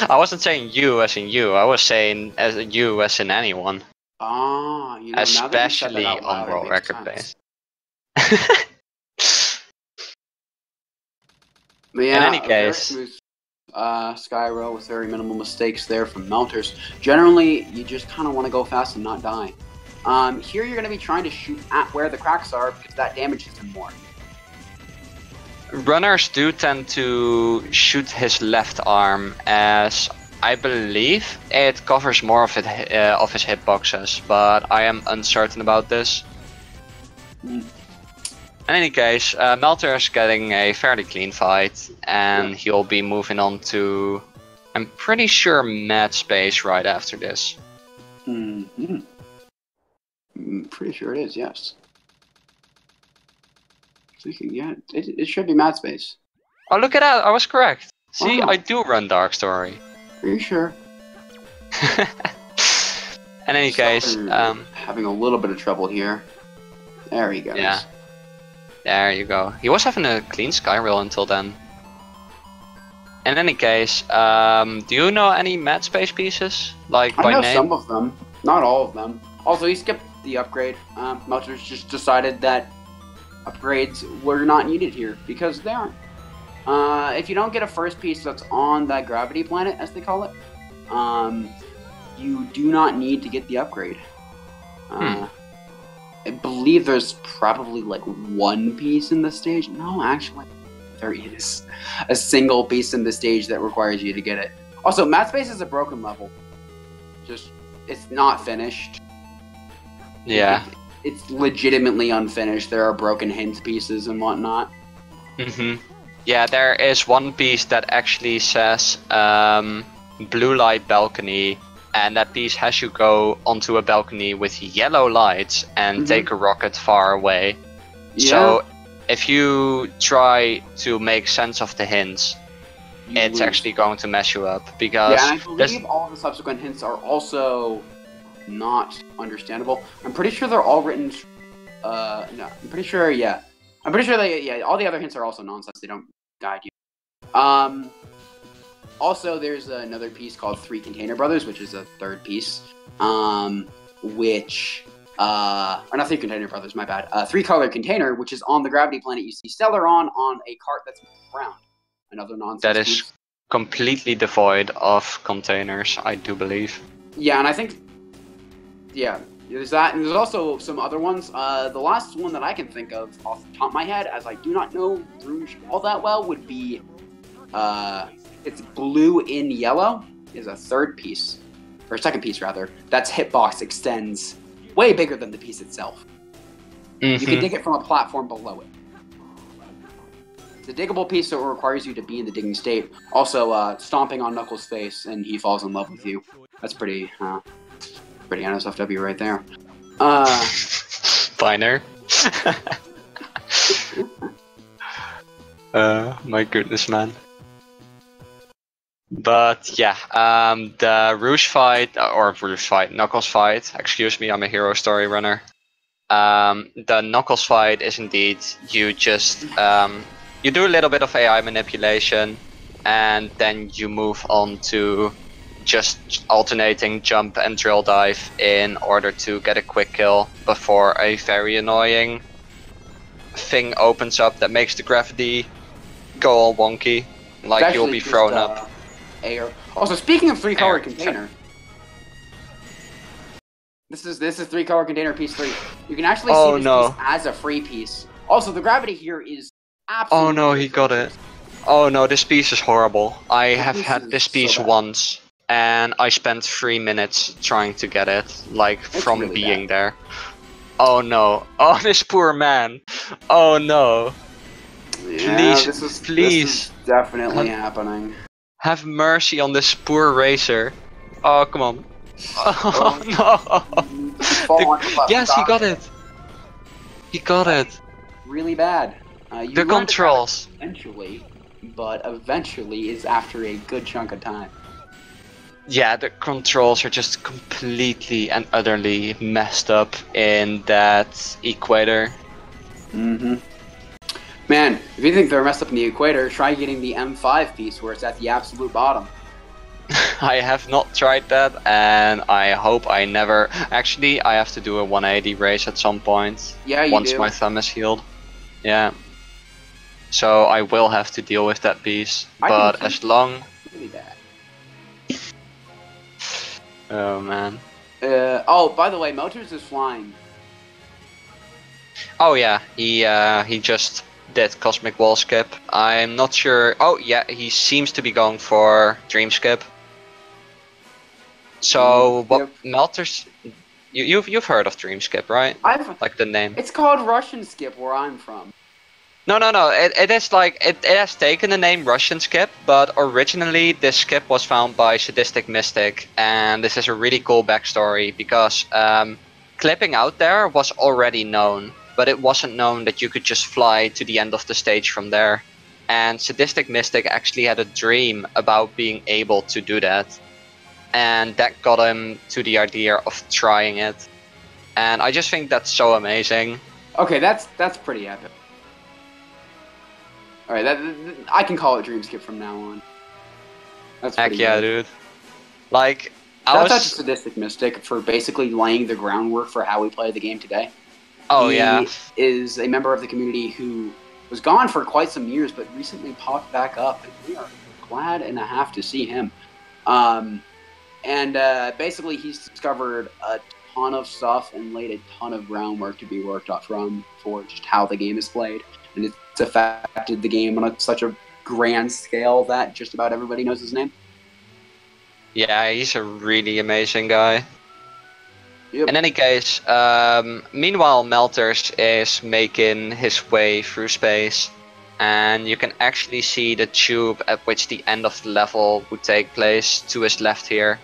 Speaker 1: I wasn't saying you as in you, I was saying as you as in anyone.
Speaker 2: Ah, you know,
Speaker 1: especially on world record pace.
Speaker 2: But yeah,
Speaker 1: in any case...
Speaker 2: Skyrail with very minimal mistakes there from Meltrs. Generally, you just kind of want to go fast and not die. Here you're going to be trying to shoot at where the cracks are, because that damages him more.
Speaker 1: Runners do tend to shoot his left arm, as I believe it covers more of his hitboxes, but I am uncertain about this. In any case, Meltrs is getting a fairly clean fight, and he'll be moving on to, I'm pretty sure, Mad Space right after this.
Speaker 2: Mm-hmm. I'm pretty sure it is, yes. So you can get it should be Mad Space.
Speaker 1: Oh, look at that! I was correct. See,
Speaker 2: wow.
Speaker 1: I do run Dark Story.
Speaker 2: Are you sure?
Speaker 1: In any case,
Speaker 2: having a little bit of trouble here. There he goes.
Speaker 1: Yeah. There you go. He was having a clean sky roll until then. In any case, do you know any mad space pieces? Like by
Speaker 2: I know
Speaker 1: name?
Speaker 2: some of them, not all of them. Also, he skipped the upgrade. Meltrs just decided that upgrades were not needed here because they aren't. If you don't get a first piece that's on that gravity planet, as they call it, you do not need to get the upgrade. I believe there's probably like one piece in the stage. No, actually, there is a single piece in the stage that requires you to get it. Also, Mad Space is a broken level. Just, it's not finished.
Speaker 1: Yeah.
Speaker 2: It's legitimately unfinished. There are broken hint pieces and whatnot.
Speaker 1: Yeah, there is one piece that actually says blue light balcony, and that piece has you go onto a balcony with yellow lights and take a rocket far away.
Speaker 2: Yeah.
Speaker 1: So if you try to make sense of the hints, it's actually going to mess you up because
Speaker 2: yeah, and I believe all the subsequent hints are also not understandable. I'm pretty sure they're all written. No, I'm pretty sure. Yeah, I'm pretty sure all the other hints are also nonsense. They don't guide you. Also, there's another piece called 3 Container Brothers, which is a third piece. Or not 3 Container Brothers, my bad. 3 Color Container, which is on the gravity planet you see Stellar on a cart that's round. Another nonsense
Speaker 1: that is
Speaker 2: piece.
Speaker 1: completely devoid of containers, I do believe.
Speaker 2: Yeah, and I think, yeah, there's that, and there's also some other ones. The last one that I can think of off the top of my head, as I do not know Rouge all that well, would be, it's blue in yellow, is a third piece, or second piece rather. That's hitbox extends way bigger than the piece itself. You can dig it from a platform below it. It's a diggable piece, so it requires you to be in the digging state. Also, stomping on Knuckles' face and he falls in love with you. That's pretty NSFW right there.
Speaker 1: Finer. My goodness, man. But yeah, the Knuckles fight, excuse me, I'm a hero story runner. The Knuckles fight is indeed, you just, you do a little bit of AI manipulation, and then you move on to just alternating jump and drill dive in order to get a quick kill before a very annoying thing opens up that makes the gravity go all wonky, like you'll be thrown up.
Speaker 2: Air. Also, speaking of 3 Color Container, this is 3 Color Container piece 3. You can actually see this piece as a free piece. Also, the gravity here is absolutely.
Speaker 1: Oh no, he got it. Oh no, this piece is horrible. I have had this piece once, and I spent 3 minutes trying to get it, like from really being there. Oh no! Oh, this poor man! Oh no!
Speaker 2: Yeah, please, this is definitely happening.
Speaker 1: Have mercy on this poor racer. Oh, come on. Oh, no. Yes, he got it. He got it.
Speaker 2: Really bad.
Speaker 1: The controls.
Speaker 2: But eventually is after a good chunk of time.
Speaker 1: Yeah, the controls are just completely and utterly messed up in that equator.
Speaker 2: Man, if you think they're messed up in the equator, try getting the M5 piece where it's at the absolute bottom.
Speaker 1: I have not tried that, and I hope I never... Actually, I have to do a 180 race at some point.
Speaker 2: Yeah, you
Speaker 1: once
Speaker 2: do.
Speaker 1: my thumb is healed. Yeah. So I will have to deal with that piece. But as long...
Speaker 2: Really bad.
Speaker 1: Oh, man.
Speaker 2: Oh, by the way, Meltrs is flying.
Speaker 1: Oh, yeah. He just... did Cosmic Wall Skip. I'm not sure. Oh yeah, he seems to be going for Dream Skip. So what Meltrs? You've heard of Dream Skip, right? Like the name.
Speaker 2: It's called Russian Skip where I'm from.
Speaker 1: No. It is like it has taken the name Russian Skip, but originally this skip was found by Sadistic Mystic, and this is a really cool backstory because clipping out there was already known. But it wasn't known that you could just fly to the end of the stage from there. And Sadistic Mystic actually had a dream about being able to do that. And that got him to the idea of trying it. And I just think that's so amazing.
Speaker 2: Okay, that's pretty epic. All right, I can call it Dream Skip from now on. That's
Speaker 1: Heck
Speaker 2: pretty
Speaker 1: yeah,
Speaker 2: good.
Speaker 1: dude. Like,
Speaker 2: That's such a sadistic Mystic for basically laying the groundwork for how we play the game today.
Speaker 1: Oh
Speaker 2: he
Speaker 1: yeah.
Speaker 2: is a member of the community who was gone for quite some years, but recently popped back up, and we are glad and a half to see him. Basically, he's discovered a ton of stuff and laid a ton of groundwork to be worked off from for just how the game is played, and it's affected the game on such a grand scale that just about everybody knows his name.
Speaker 1: Yeah, he's a really amazing guy.
Speaker 2: Yep.
Speaker 1: In any case, meanwhile Meltrs is making his way through space, and you can actually see the tube at which the end of the level would take place to his left here.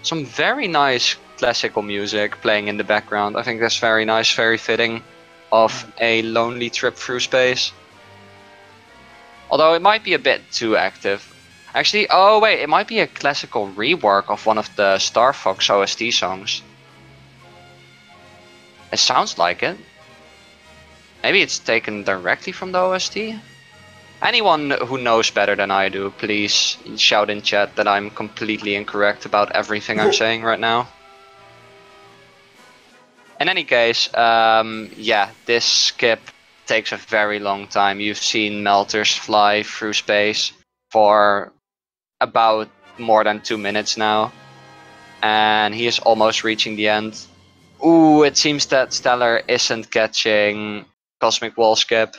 Speaker 1: Some very nice classical music playing in the background. I think that's very nice, very fitting of a lonely trip through space. Although it might be a bit too active. Actually, oh wait, it might be a classical rework of one of the Star Fox OST songs. It sounds like it. Maybe it's taken directly from the OST? Anyone who knows better than I do, please shout in chat that I'm completely incorrect about everything I'm saying right now. In any case, yeah, this skip takes a very long time. You've seen Meltrs fly through space for about more than 2 minutes now, and he is almost reaching the end. Ooh, it seems that Stellar isn't catching Cosmic Wall Skip.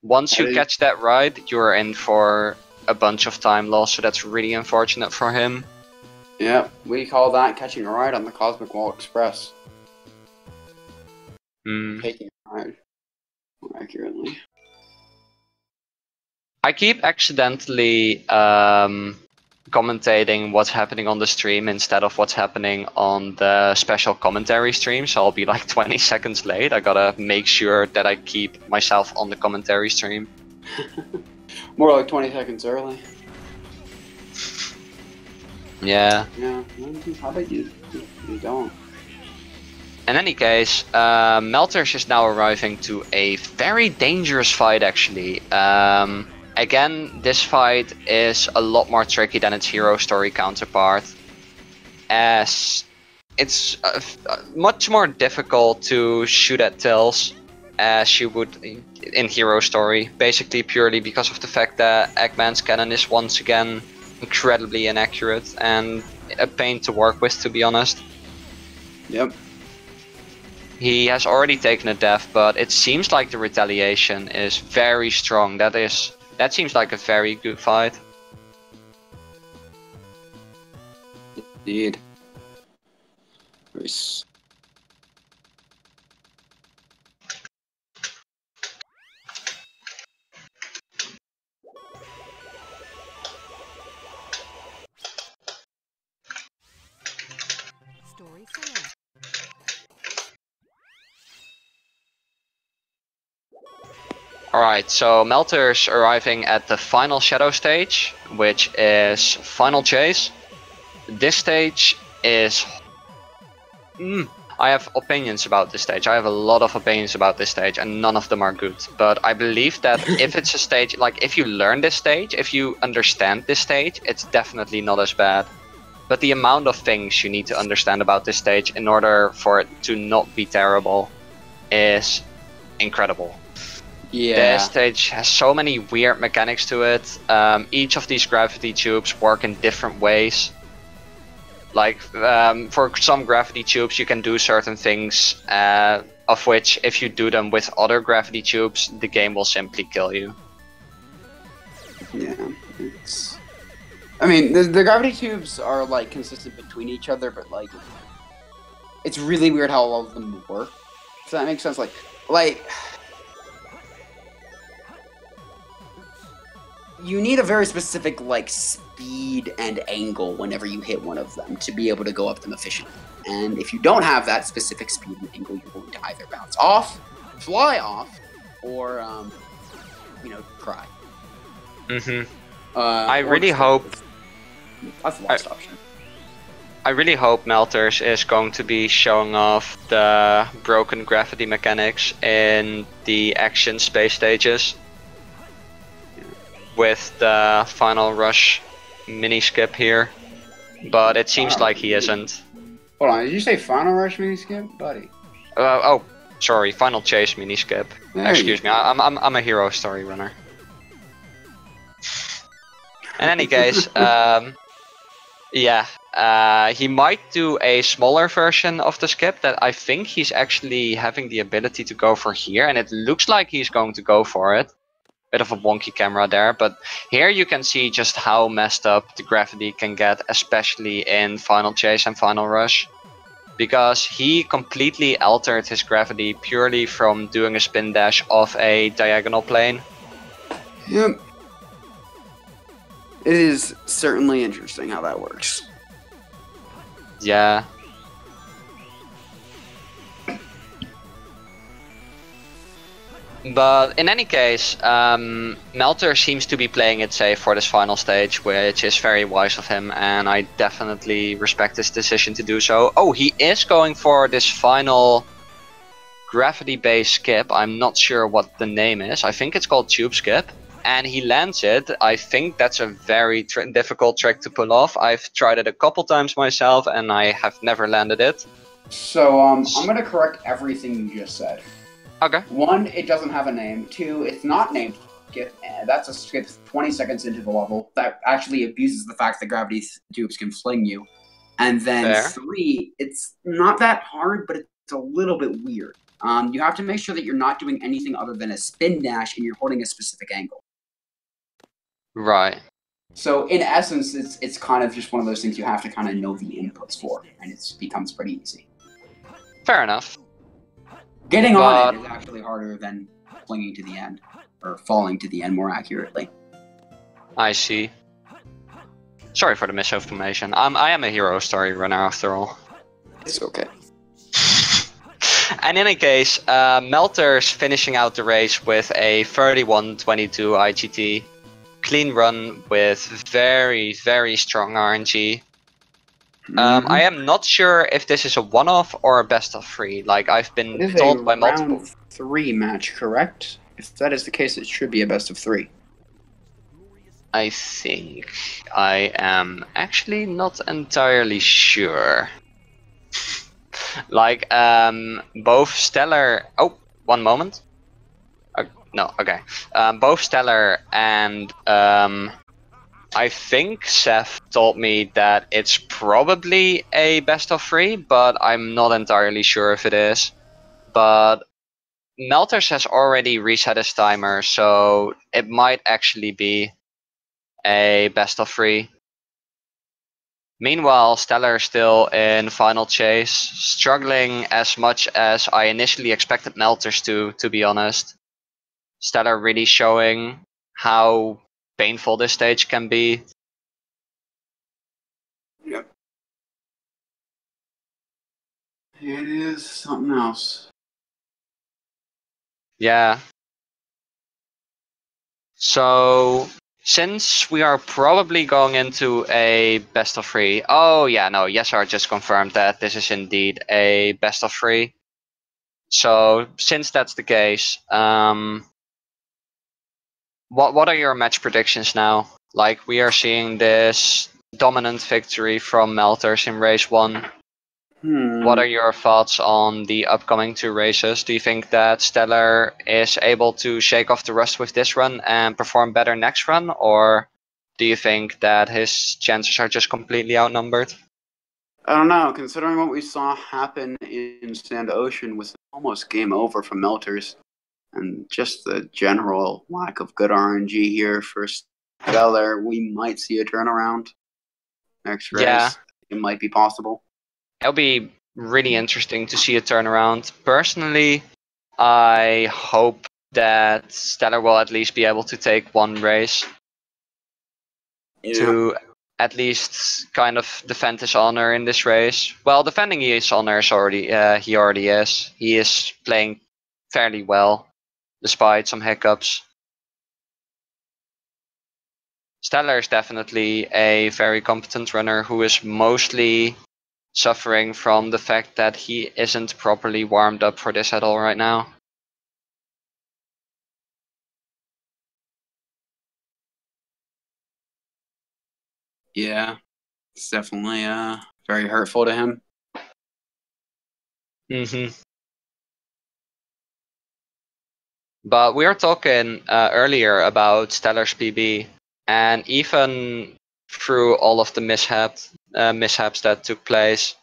Speaker 1: Once you catch that right, you're in for a bunch of time loss, so that's really unfortunate for him.
Speaker 2: Yeah, we call that catching a ride on the Cosmic Wall Express. Taking a ride, more accurately.
Speaker 1: I keep accidentally commentating what's happening on the stream instead of what's happening on the special commentary stream, so I'll be like 20 seconds late. I gotta make sure that I keep myself on the commentary stream.
Speaker 2: More like 20 seconds early.
Speaker 1: Yeah.
Speaker 2: Yeah, how about you don't?
Speaker 1: In any case, Meltrs is now arriving to a very dangerous fight actually. Again, this fight is a lot more tricky than its hero story counterpart, as it's much more difficult to shoot at Tails as you would in hero story, basically purely because of the fact that Eggman's cannon is once again incredibly inaccurate and a pain to work with, to be honest.
Speaker 2: Yep.
Speaker 1: He has already taken a death, but it seems like the retaliation is very strong. That seems like a very good fight.
Speaker 2: Indeed. Nice.
Speaker 1: Alright, so Meltrs arriving at the final shadow stage, which is Final Chase. This stage is... I have opinions about this stage. I have a lot of opinions about this stage, and none of them are good. But I believe that if it's a stage, like if you learn this stage, if you understand this stage, it's definitely not as bad. But the amount of things you need to understand about this stage in order for it to not be terrible is incredible.
Speaker 2: Yeah.
Speaker 1: This stage has so many weird mechanics to it. Each of these gravity tubes work in different ways. Like, for some gravity tubes you can do certain things, of which if you do them with other gravity tubes, the game will simply kill you.
Speaker 2: Yeah, it's... I mean, the gravity tubes are, like, consistent between each other, but, like, it's really weird how all of them work. Does that make sense? Like... You need a very specific, like, speed and angle whenever you hit one of them to be able to go up them efficiently. And if you don't have that specific speed and angle, you're going to either bounce off, fly off, or, you know, cry.
Speaker 1: I really hope...
Speaker 2: That's the last option.
Speaker 1: I really hope Meltrs is going to be showing off the broken gravity mechanics in the action space stages. with the final rush mini skip here, but it seems like he isn't.
Speaker 2: Hold on, did you say final rush mini skip, buddy?
Speaker 1: Oh, sorry, final chase mini skip.
Speaker 2: There
Speaker 1: Excuse me, I'm a hero story runner. In any case, yeah, he might do a smaller version of the skip that I think he's actually having the ability to go for here, and it looks like he's going to go for it. Bit of a wonky camera there, but here you can see just how messed up the gravity can get, especially in Final Chase and Final Rush. Because he completely altered his gravity purely from doing a spin dash off a diagonal plane.
Speaker 2: Yep. It is certainly interesting how that works.
Speaker 1: Yeah. But in any case, Meltrs seems to be playing it safe for this final stage, which is very wise of him, and I definitely respect his decision to do so. Oh, he is going for this final gravity-based skip. I'm not sure what the name is. I think it's called Tube Skip. And he lands it. I think that's a very difficult trick to pull off. I've tried it a couple times myself, and I have never landed it.
Speaker 2: So, I'm going to correct everything you just said.
Speaker 1: Okay.
Speaker 2: 1, it doesn't have a name. 2, it's not named skip. That's a skip 20 seconds into the level. That actually abuses the fact that gravity tubes can fling you. And then
Speaker 1: Fair.
Speaker 2: 3, it's not that hard, but it's a little bit weird. You have to make sure that you're not doing anything other than a spin dash and you're holding a specific angle.
Speaker 1: Right.
Speaker 2: So in essence, it's kind of just one of those things you have to kind of know the inputs for, and it becomes pretty easy.
Speaker 1: Fair enough.
Speaker 2: Getting on it is actually harder than flinging to the end, or falling to the end more accurately.
Speaker 1: I see. Sorry for the misinformation. I am a hero story runner after all.
Speaker 2: It's okay.
Speaker 1: And in any case, Meltrs finishing out the race with a 31-22 IGT. Clean run with very, very strong RNG. I am not sure if this is a one-off or a best of 3. Like, I've been told by multiple...
Speaker 2: round 3 match, correct? If that is the case, it should be a best of 3.
Speaker 1: I think I am actually not entirely sure. Like, both Stellar... Oh, one moment. No, okay. Both Stellar and I think Seth told me that it's probably a best of 3, but I'm not entirely sure if it is. But Meltrs has already reset his timer, so it might actually be a best of 3. Meanwhile, Stellar still in Final Chase, struggling as much as I initially expected Meltrs to be honest. Stellar really showing how painful this stage can be.
Speaker 2: Yep. It is something else.
Speaker 1: Yeah. So, since we are probably going into a best of 3. Oh yeah, no, Yesar just confirmed that this is indeed a best of 3. So, since that's the case, what are your match predictions now? Like, we are seeing this dominant victory from Meltrs in race 1. What are your thoughts on the upcoming 2 races? Do you think that Stellar is able to shake off the rust with this run and perform better next run? Or do you think that his chances are just completely outnumbered?
Speaker 2: I don't know. Considering what we saw happen in Sand Ocean was almost game over for Meltrs, and just the general lack of good RNG here for Stellar, we might see a turnaround next race.
Speaker 1: Yeah.
Speaker 2: It might be possible.
Speaker 1: It'll be really interesting to see a turnaround. Personally, I hope that Stellar will at least be able to take one race to at least kind of defend his honor in this race. Well, defending his honor is already he already is. He is playing fairly well, despite some hiccups. Stellar is definitely a very competent runner who is mostly suffering from the fact that he isn't properly warmed up for this at all right now.
Speaker 2: Yeah, it's definitely very hurtful to him.
Speaker 1: But we were talking earlier about Stellar's PB, and even through all of the mishaps that took place,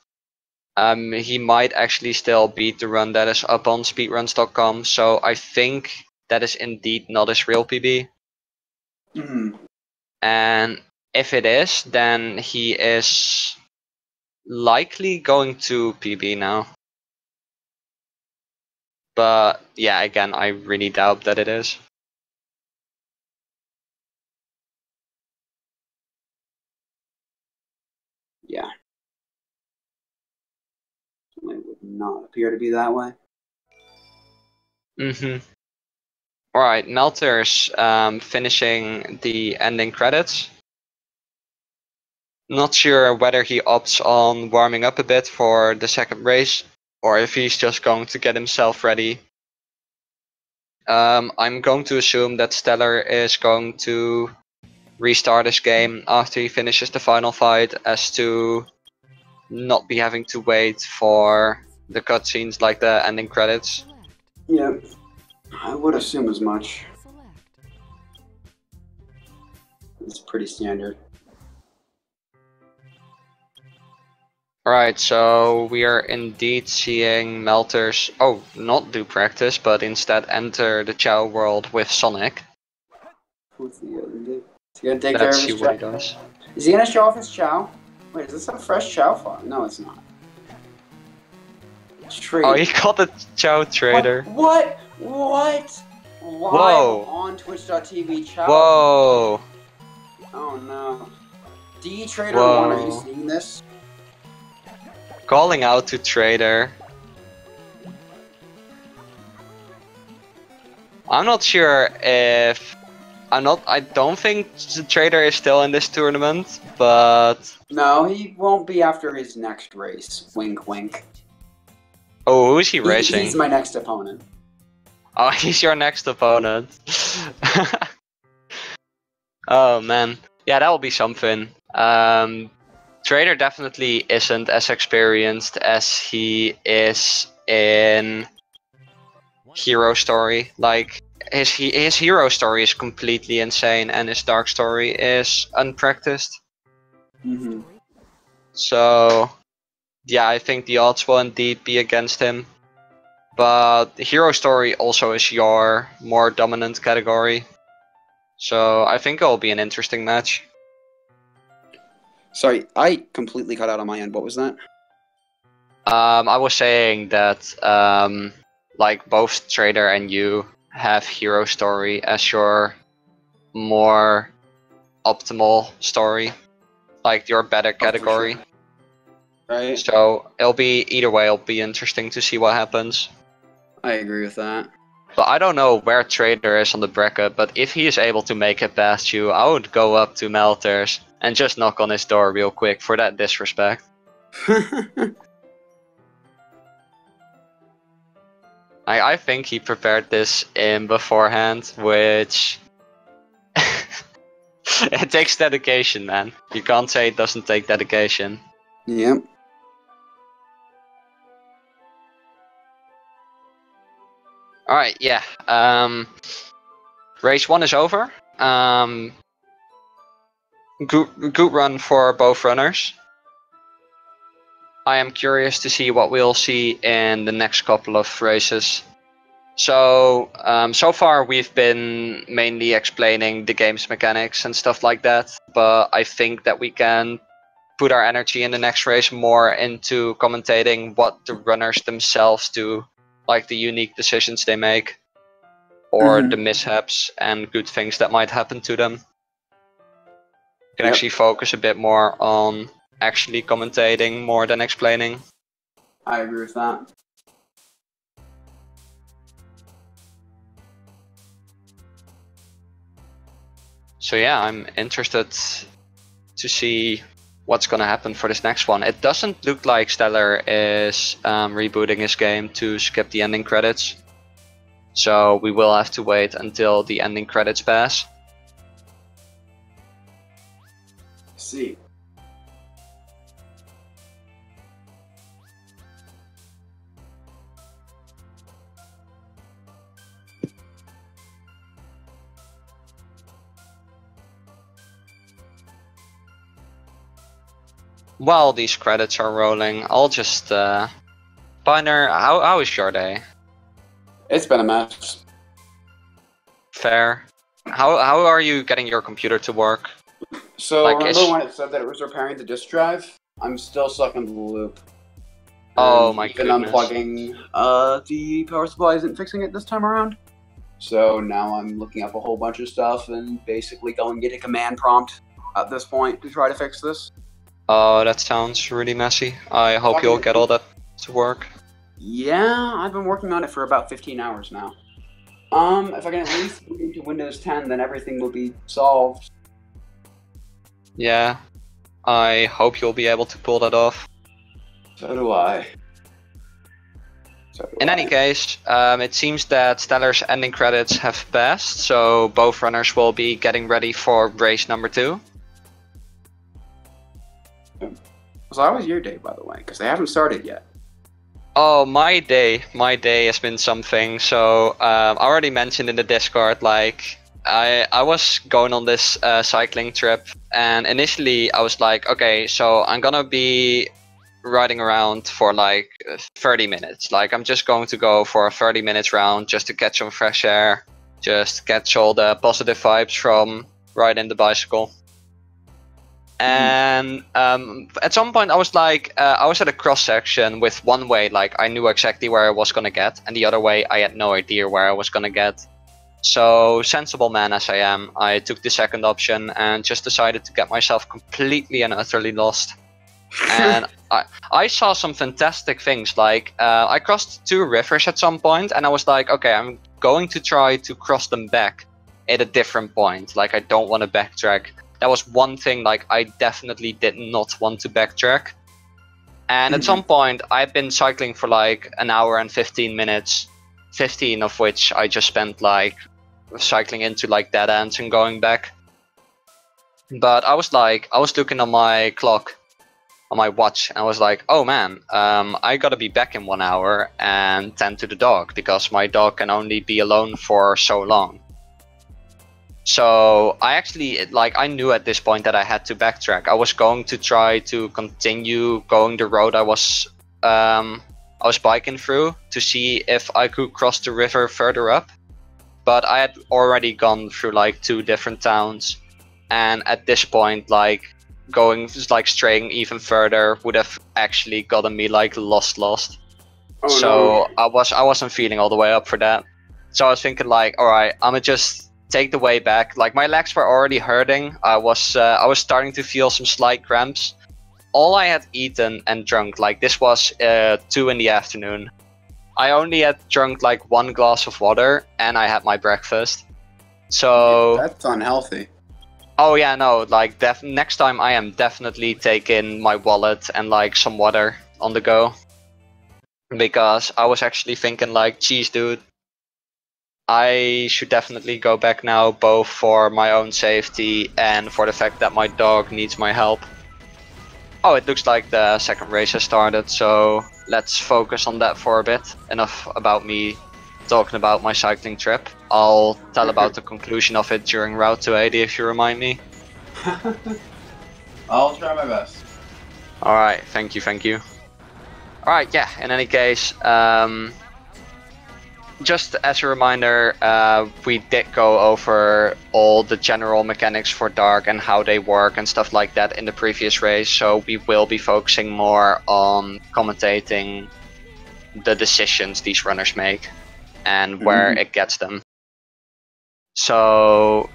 Speaker 1: he might actually still beat the run that is up on speedruns.com. So I think that is indeed not his real PB. And if it is, then he is likely going to PB now. But yeah, again, I really doubt that it is.
Speaker 2: Yeah. It would not appear to be that way.
Speaker 1: Alright, Meltrs finishing the ending credits. Not sure whether he opts on warming up a bit for the second race, or if he's just going to get himself ready. I'm going to assume that Stellar is going to restart his game after he finishes the final fight, as to not be having to wait for the cutscenes like the ending credits.
Speaker 2: Yeah, I would assume as much. It's pretty standard.
Speaker 1: Alright, so we are indeed seeing Meltrs, not do practice, but instead enter the Chow world with Sonic.
Speaker 2: What's he gonna do? Is he gonna take care
Speaker 1: Let's
Speaker 2: of
Speaker 1: see
Speaker 2: his
Speaker 1: what he
Speaker 2: chow?
Speaker 1: does.
Speaker 2: Is he gonna show off his chow? Wait, is this a fresh chow farm? No, it's not. It's trade.
Speaker 1: Oh, he got the Chow trader.
Speaker 2: What? Live
Speaker 1: Whoa.
Speaker 2: on Twitch.tv chow.
Speaker 1: Whoa.
Speaker 2: Oh no. D Trader 1, are you seeing this?
Speaker 1: Calling out to Trader. I'm not sure if... I don't think the Trader is still in this tournament, but...
Speaker 2: No, he won't be after his next race. Wink, wink.
Speaker 1: Oh, who's he racing?
Speaker 2: He's my next opponent.
Speaker 1: Oh, he's your next opponent. Oh man. Yeah, that will be something. Trader definitely isn't as experienced as he is in Hero Story. Like, his Hero Story is completely insane, and his Dark Story is unpracticed. So, yeah, I think the odds will indeed be against him. But Hero Story also is your more dominant category. So, I think it will be an interesting match.
Speaker 2: Sorry, I completely cut out on my end. What was that?
Speaker 1: I was saying that like both Trader and you have Hero Story as your more optimal story, like your better category.
Speaker 2: Sure. Right.
Speaker 1: So it'll be either way. It'll be interesting to see what happens.
Speaker 2: I agree with that.
Speaker 1: But I don't know where Trader is on the bracket. But if he is able to make it past you, I would go up to Meltrs and just knock on his door real quick for that disrespect. I think he prepared this in beforehand, which it takes dedication, man. You can't say it doesn't take dedication.
Speaker 2: Yep.
Speaker 1: Alright, yeah. Race 1 is over. Good run for both runners. I am curious to see what we'll see in the next couple of races. So, so far we've been mainly explaining the game's mechanics and stuff like that, but I think that we can put our energy in the next race more into commentating what the runners themselves do, like the unique decisions they make, or the mishaps and good things that might happen to them. You can actually focus a bit more on actually commentating more than explaining.
Speaker 2: I agree with that.
Speaker 1: So yeah, I'm interested to see what's gonna happen for this next one. It doesn't look like Stellar is rebooting his game to skip the ending credits. So we will have to wait until the ending credits pass.
Speaker 2: See.
Speaker 1: While these credits are rolling, I'll just Pioneer, how is your day?
Speaker 2: It's been a mess.
Speaker 1: Fair. How are you getting your computer to work?
Speaker 2: So
Speaker 1: Like,
Speaker 2: remember when it said that it was repairing the disk drive? I'm still stuck in the loop.
Speaker 1: Oh
Speaker 2: And
Speaker 1: my
Speaker 2: even
Speaker 1: goodness.
Speaker 2: unplugging the power supply isn't fixing it this time around. So now I'm looking up a whole bunch of stuff and basically going to get a command prompt at this point to try to fix this.
Speaker 1: Oh, that sounds really messy. I hope you'll get all that to work.
Speaker 2: Yeah, I've been working on it for about 15 hours now. If I can at least move into Windows 10, then everything will be solved.
Speaker 1: Yeah, I hope you'll be able to pull that off.
Speaker 2: So do I.
Speaker 1: In any case, it seems that Stellar's ending credits have passed, so both runners will be getting ready for race number 2.
Speaker 2: So how was your day, by the way? Because they haven't started yet.
Speaker 1: Oh, my day has been something. So I already mentioned in the Discord, like I was going on this cycling trip, and initially I was like, okay, so I'm gonna be riding around for like 30 minutes. Like I'm just going to go for a 30 minutes round just to catch some fresh air, just catch all the positive vibes from riding the bicycle. And at some point I was like, I was at a cross section with one way, like I knew exactly where I was gonna get, and the other way I had no idea where I was gonna get. So, sensible man as I am, I took the second option and just decided to get myself completely and utterly lost. And I saw some fantastic things, like I crossed 2 rivers at some point, and I was like, okay, I'm going to try to cross them back at a different point, like I don't want to backtrack. That was one thing, like I definitely did not want to backtrack. And at some point I'd been cycling for like an hour and 15 minutes, 15 of which I just spent like cycling into like dead ends and going back. But I was looking on my clock, on my watch, and I was like, oh man, I gotta be back in 1 hour and tend to the dog, because my dog can only be alone for so long. So I actually, like, I knew at this point that I had to backtrack. I was going to try to continue going the road I was biking through to see if I could cross the river further up. But I had already gone through like 2 different towns, and at this point, like going like straying even further would have actually gotten me like lost.
Speaker 2: Oh,
Speaker 1: so
Speaker 2: no.
Speaker 1: I wasn't feeling all the way up for that. So I was thinking like, all right, I'ma just take the way back. Like my legs were already hurting. I was starting to feel some slight cramps. All I had eaten and drunk, like this was 2 in the afternoon. I only had drunk like 1 glass of water, and I had my breakfast. So
Speaker 2: that's unhealthy.
Speaker 1: Oh yeah, no, like next time I am definitely taking my wallet and like some water on the go. Because I was actually thinking like, geez dude, I should definitely go back now, both for my own safety and for the fact that my dog needs my help. Oh, it looks like the second race has started, so let's focus on that for a bit. Enough about me talking about my cycling trip. I'll tell about the conclusion of it during Route 280 if you remind me.
Speaker 2: I'll try my best.
Speaker 1: Alright, thank you. Alright, yeah, in any case, just as a reminder, we did go over all the general mechanics for Dark and how they work and stuff like that in the previous race, so we will be focusing more on commentating the decisions these runners make and where it gets them. So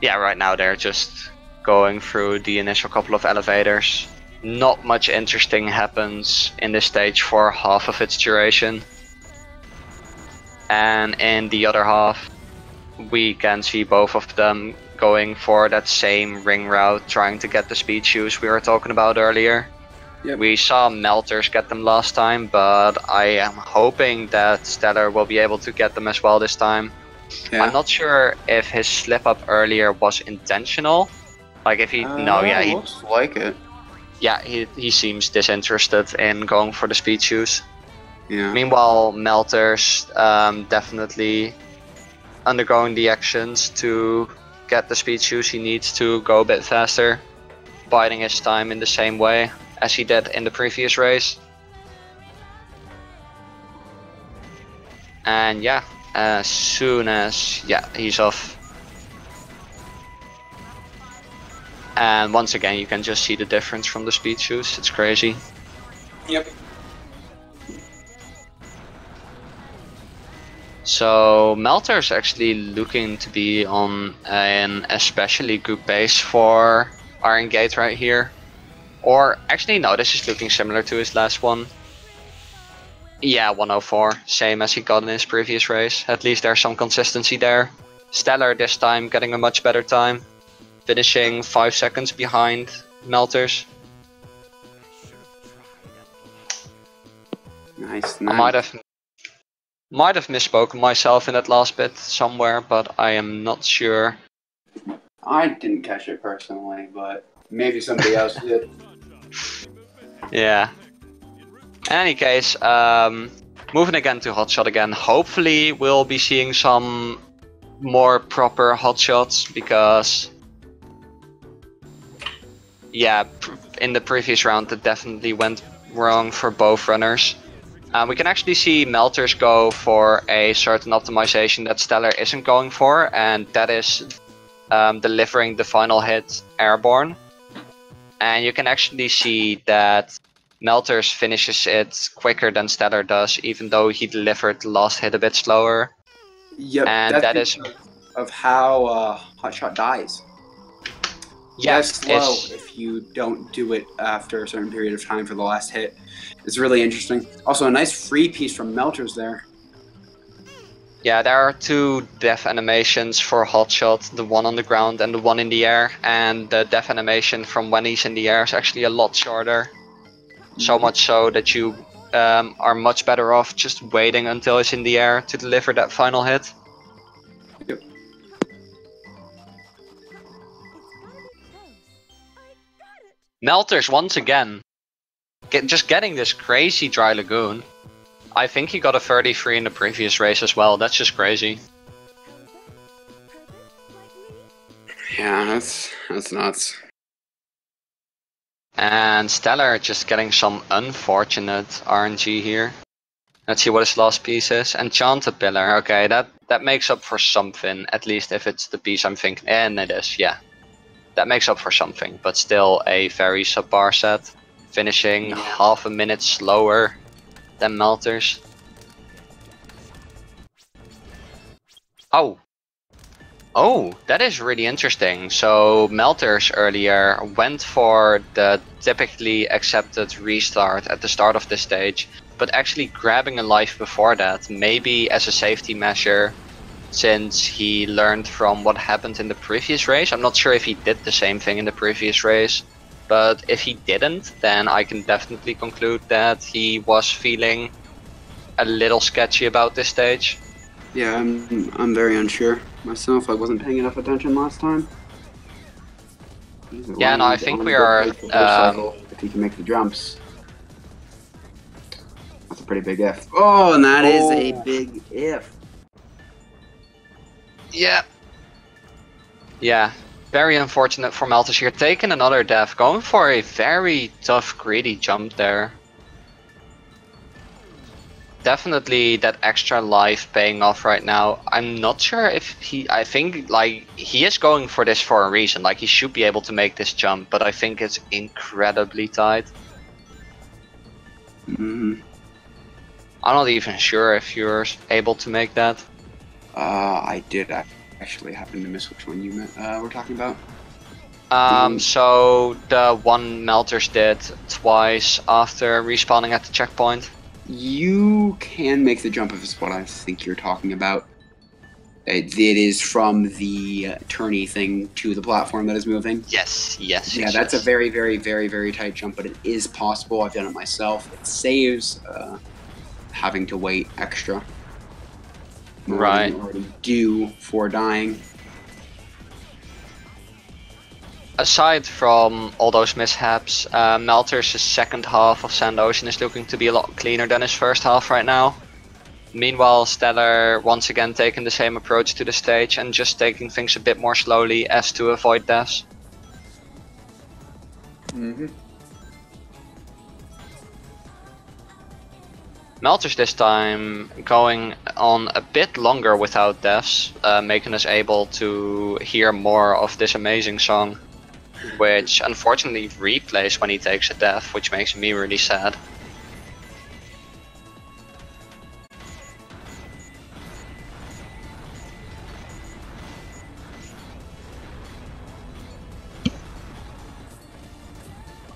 Speaker 1: yeah, right now they're just going through the initial couple of elevators. Not much interesting happens in this stage for half of its duration. And in the other half, we can see both of them going for that same ring route, trying to get the speed shoes we were talking about earlier. Yep. We saw Meltrs get them last time, but I am hoping that Stellar will be able to get them as well this time. Yeah. I'm not sure if his slip up earlier was intentional. Like if he, he
Speaker 2: looks like it.
Speaker 1: Yeah, he seems disinterested in going for the speed shoes.
Speaker 2: Yeah.
Speaker 1: Meanwhile, Meltrs definitely undergoing the actions to get the speed shoes he needs to go a bit faster. biding his time in the same way as he did in the previous race. And yeah, as soon as, yeah, he's off. And once again, you can just see the difference from the speed shoes. It's crazy.
Speaker 2: Yep.
Speaker 1: So Meltrs actually looking to be on an especially good pace for Iron Gate right here. Or actually no, this is looking similar to his last one. Yeah, 104, same as he got in his previous race. At least there's some consistency there. Stellar this time getting a much better time. Finishing 5 seconds behind Meltrs.
Speaker 2: Nice.
Speaker 1: I might have misspoken myself in that last bit somewhere, but I am not sure.
Speaker 2: I didn't catch it personally, but maybe somebody else did.
Speaker 1: Yeah. In any case, moving again to hotshot again. Hopefully we'll be seeing some more proper hotshots, because yeah, in the previous round it definitely went wrong for both runners. We can actually see Meltrs go for a certain optimization that Stellar isn't going for, and that is delivering the final hit airborne. And you can actually see that Meltrs finishes it quicker than Stellar does, even though he delivered the last hit a bit slower.
Speaker 2: Yep,
Speaker 1: And that is
Speaker 2: of how hotshot dies.
Speaker 1: yeah,
Speaker 2: slow if you don't do it after a certain period of time for the last hit. It's really interesting. Also, a nice free piece from Meltrs there.
Speaker 1: Yeah, there are two death animations for hotshot, the one on the ground and the one in the air, and the death animation from when he's in the air is actually a lot shorter. So much so that you are much better off just waiting until he's in the air to deliver that final hit.
Speaker 2: Yep.
Speaker 1: Meltrs once again, just getting this crazy dry lagoon. I think he got a 33 in the previous race as well. That's just crazy.
Speaker 2: Yeah, that's nuts.
Speaker 1: And Stellar just getting some unfortunate RNG here. Let's see what his last piece is. Enchanted Pillar. Okay, that makes up for something. At least if it's the piece I'm thinking. And it is, yeah. That makes up for something, but still a very subpar set. Finishing half a minute slower than Meltrs. Oh, that is really interesting. So Meltrs earlier went for the typically accepted restart at the start of the stage, but actually grabbing a life before that, maybe as a safety measure, since he learned from what happened in the previous race. I'm not sure if he did the same thing in the previous race, but if he didn't, then I can definitely conclude that he was feeling a little sketchy about this stage.
Speaker 2: Yeah, I'm very unsure myself. I wasn't paying enough attention last time.
Speaker 1: Yeah, no, I think we are.
Speaker 2: If he can make the jumps, that's a pretty big if. Oh, and that is a big if.
Speaker 1: Yeah. Yeah. Very unfortunate for Meltrs here. Taking another death, going for a very tough, greedy jump there. Definitely that extra life paying off right now. I'm not sure if I think like he is going for this for a reason. Like he should be able to make this jump, but I think it's incredibly tight. I'm not even sure if you're able to make that.
Speaker 2: I did actually happen to miss which one you were talking about.
Speaker 1: So the one Meltrs did twice after respawning at the checkpoint.
Speaker 2: You can make the jump if it's what I think you're talking about. It is from the turny thing to the platform that is moving.
Speaker 1: Yes.
Speaker 2: Yeah, that's a very, very, very, very tight jump, but it is possible. I've done it myself. It saves having to wait extra.
Speaker 1: Right.
Speaker 2: Than you already do for dying.
Speaker 1: Aside from all those mishaps, Meltrs' second half of Sand Ocean is looking to be a lot cleaner than his first half right now. Meanwhile, Stellar once again taking the same approach to the stage and just taking things a bit more slowly as to avoid deaths.
Speaker 2: Mm-hmm.
Speaker 1: Meltrs this time going on a bit longer without deaths, making us able to hear more of this amazing song, which unfortunately replays when he takes a death, which makes me really sad.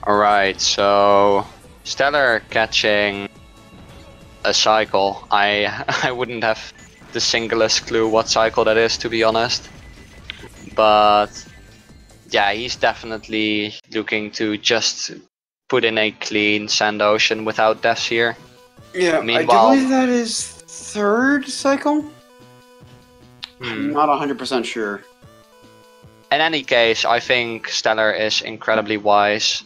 Speaker 1: Alright, so Stellar catching a cycle. I wouldn't have the singlest clue what cycle that is, to be honest. But yeah, he's definitely looking to just put in a clean Sand Ocean without deaths here.
Speaker 2: Yeah,
Speaker 1: Meanwhile,
Speaker 2: I do believe that is third cycle? I'm not 100% sure.
Speaker 1: In any case, I think Stellar is incredibly wise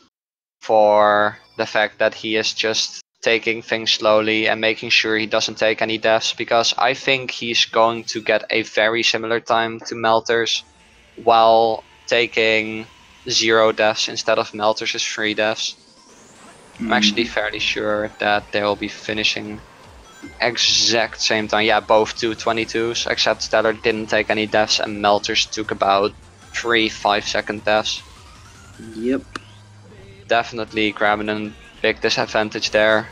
Speaker 1: for the fact that he is just taking things slowly and making sure he doesn't take any deaths, because I think he's going to get a very similar time to Meltrs while taking 0 deaths instead of Meltrs' 3 deaths. I'm actually fairly sure that they will be finishing exact same time. Yeah, both 2:22s, except Stellar didn't take any deaths and Meltrs took about 3 5-second deaths.
Speaker 2: Yep.
Speaker 1: Definitely grabbing a big disadvantage there.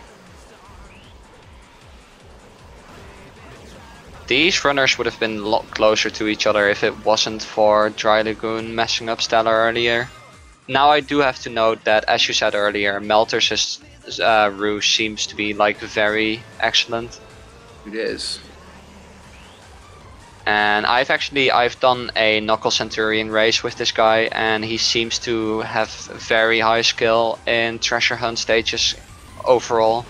Speaker 1: These runners would have been a lot closer to each other if it wasn't for Dry Lagoon messing up Stellar earlier. Now I do have to note that, as you said earlier, Meltrs' ruse seems to be like very excellent.
Speaker 2: It is.
Speaker 1: And I've done a Knuckle Centurion race with this guy, and he seems to have very high skill in treasure hunt stages overall.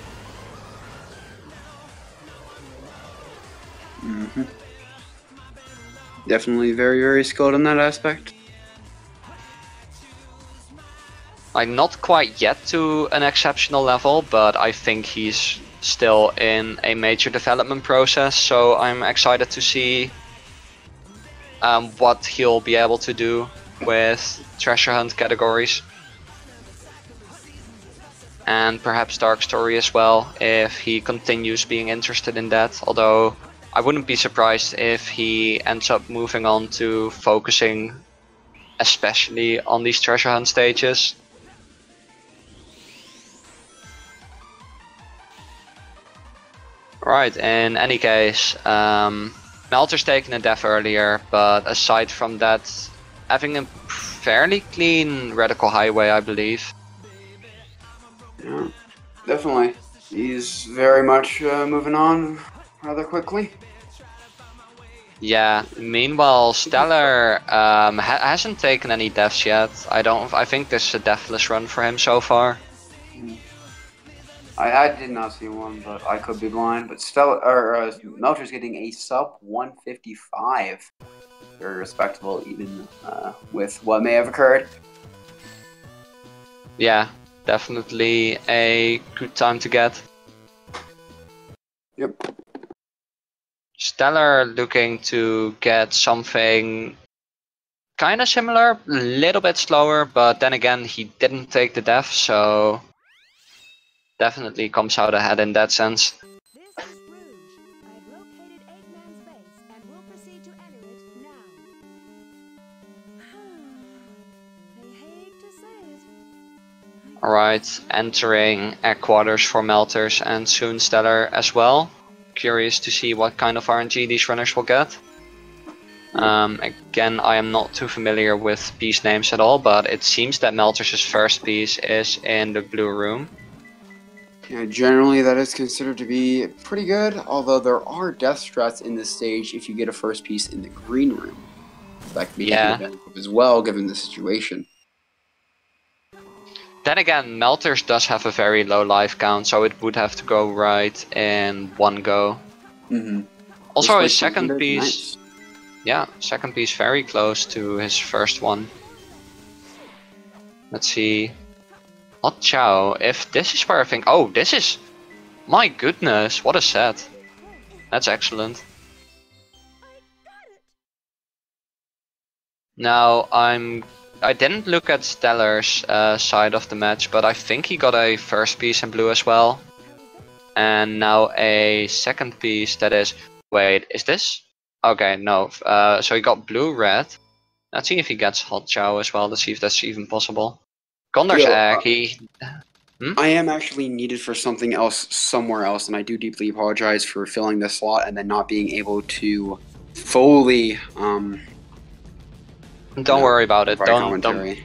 Speaker 2: Mm-hmm. Definitely very, very skilled in that aspect.
Speaker 1: Like, not quite yet to an exceptional level, but I think he's still in a major development process, so I'm excited to see what he'll be able to do with treasure hunt categories. And perhaps Dark Story as well, if he continues being interested in that, although I wouldn't be surprised if he ends up moving on to focusing especially on these treasure hunt stages. Right, in any case, Meltrs taking a death earlier, but aside from that, having a fairly clean Radical Highway, I believe.
Speaker 2: Yeah, definitely. He's very much moving on rather quickly.
Speaker 1: Yeah. Meanwhile, Stellar hasn't taken any deaths yet. I think this is a deathless run for him so far.
Speaker 2: I did not see one, but I could be blind. But Meltrs getting a sub 155. Very respectable, even with what may have occurred.
Speaker 1: Yeah, definitely a good time to get.
Speaker 2: Yep.
Speaker 1: Stellar looking to get something kind of similar, a little bit slower, but then again, he didn't take the death, so definitely comes out ahead in that sense. Alright, entering headquarters for Meltrs and soon Stellar as well. Curious to see what kind of RNG these runners will get. Again, I am not too familiar with piece names at all, but it seems that Meltrs' first piece is in the blue room.
Speaker 2: Yeah, generally that is considered to be pretty good, although there are death strats in this stage if you get a first piece in the green room. That can be taken advantage of as well, given the situation.
Speaker 1: Then again, Meltrs does have a very low life count, so it would have to go right in one go. Also, his second piece, yeah, second piece very close to his first one. Let's see. Hot Chow, if this is where I think, oh, this is, my goodness, what a set. That's excellent. Now I'm I didn't look at Stellar's side of the match, but I think he got a first piece in blue as well. And now a second piece that is... Wait, is this? Okay, no. So he got blue-red. Let's see if he gets Hot Chow as well, to see if that's even possible. Condor's Egg, he...
Speaker 2: I am actually needed for something else somewhere else, and I do deeply apologize for filling this slot and then not being able to fully...
Speaker 1: Don't worry about it. Don't.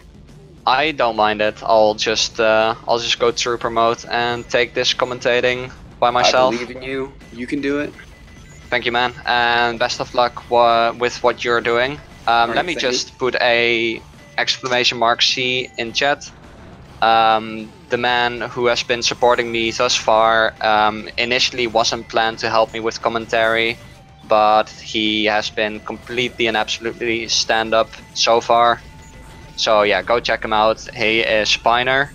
Speaker 1: I don't mind it. I'll just go trooper mode and take this commentating by myself.
Speaker 2: I believe in you. You can do it.
Speaker 1: Thank you, man, and best of luck with what you're doing. Let me just put a !C in chat. The man who has been supporting me thus far initially wasn't planned to help me with commentary, but he has been completely and absolutely stand-up so far. So yeah, go check him out. He is Spiner.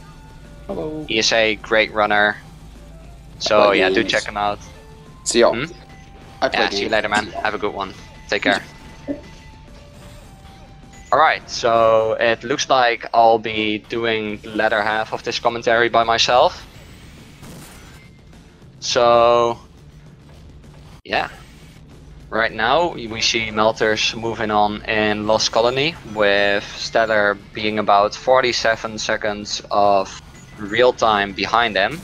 Speaker 2: Hello.
Speaker 1: He is a great runner. So yeah, do check him out.
Speaker 2: See y'all.
Speaker 1: Yeah, see you later, man. Have a good one. Take care. Alright, so it looks like I'll be doing the latter half of this commentary by myself. So yeah. Right now we see Meltrs moving on in Lost Colony, with Stellar being about 47 seconds of real time behind him.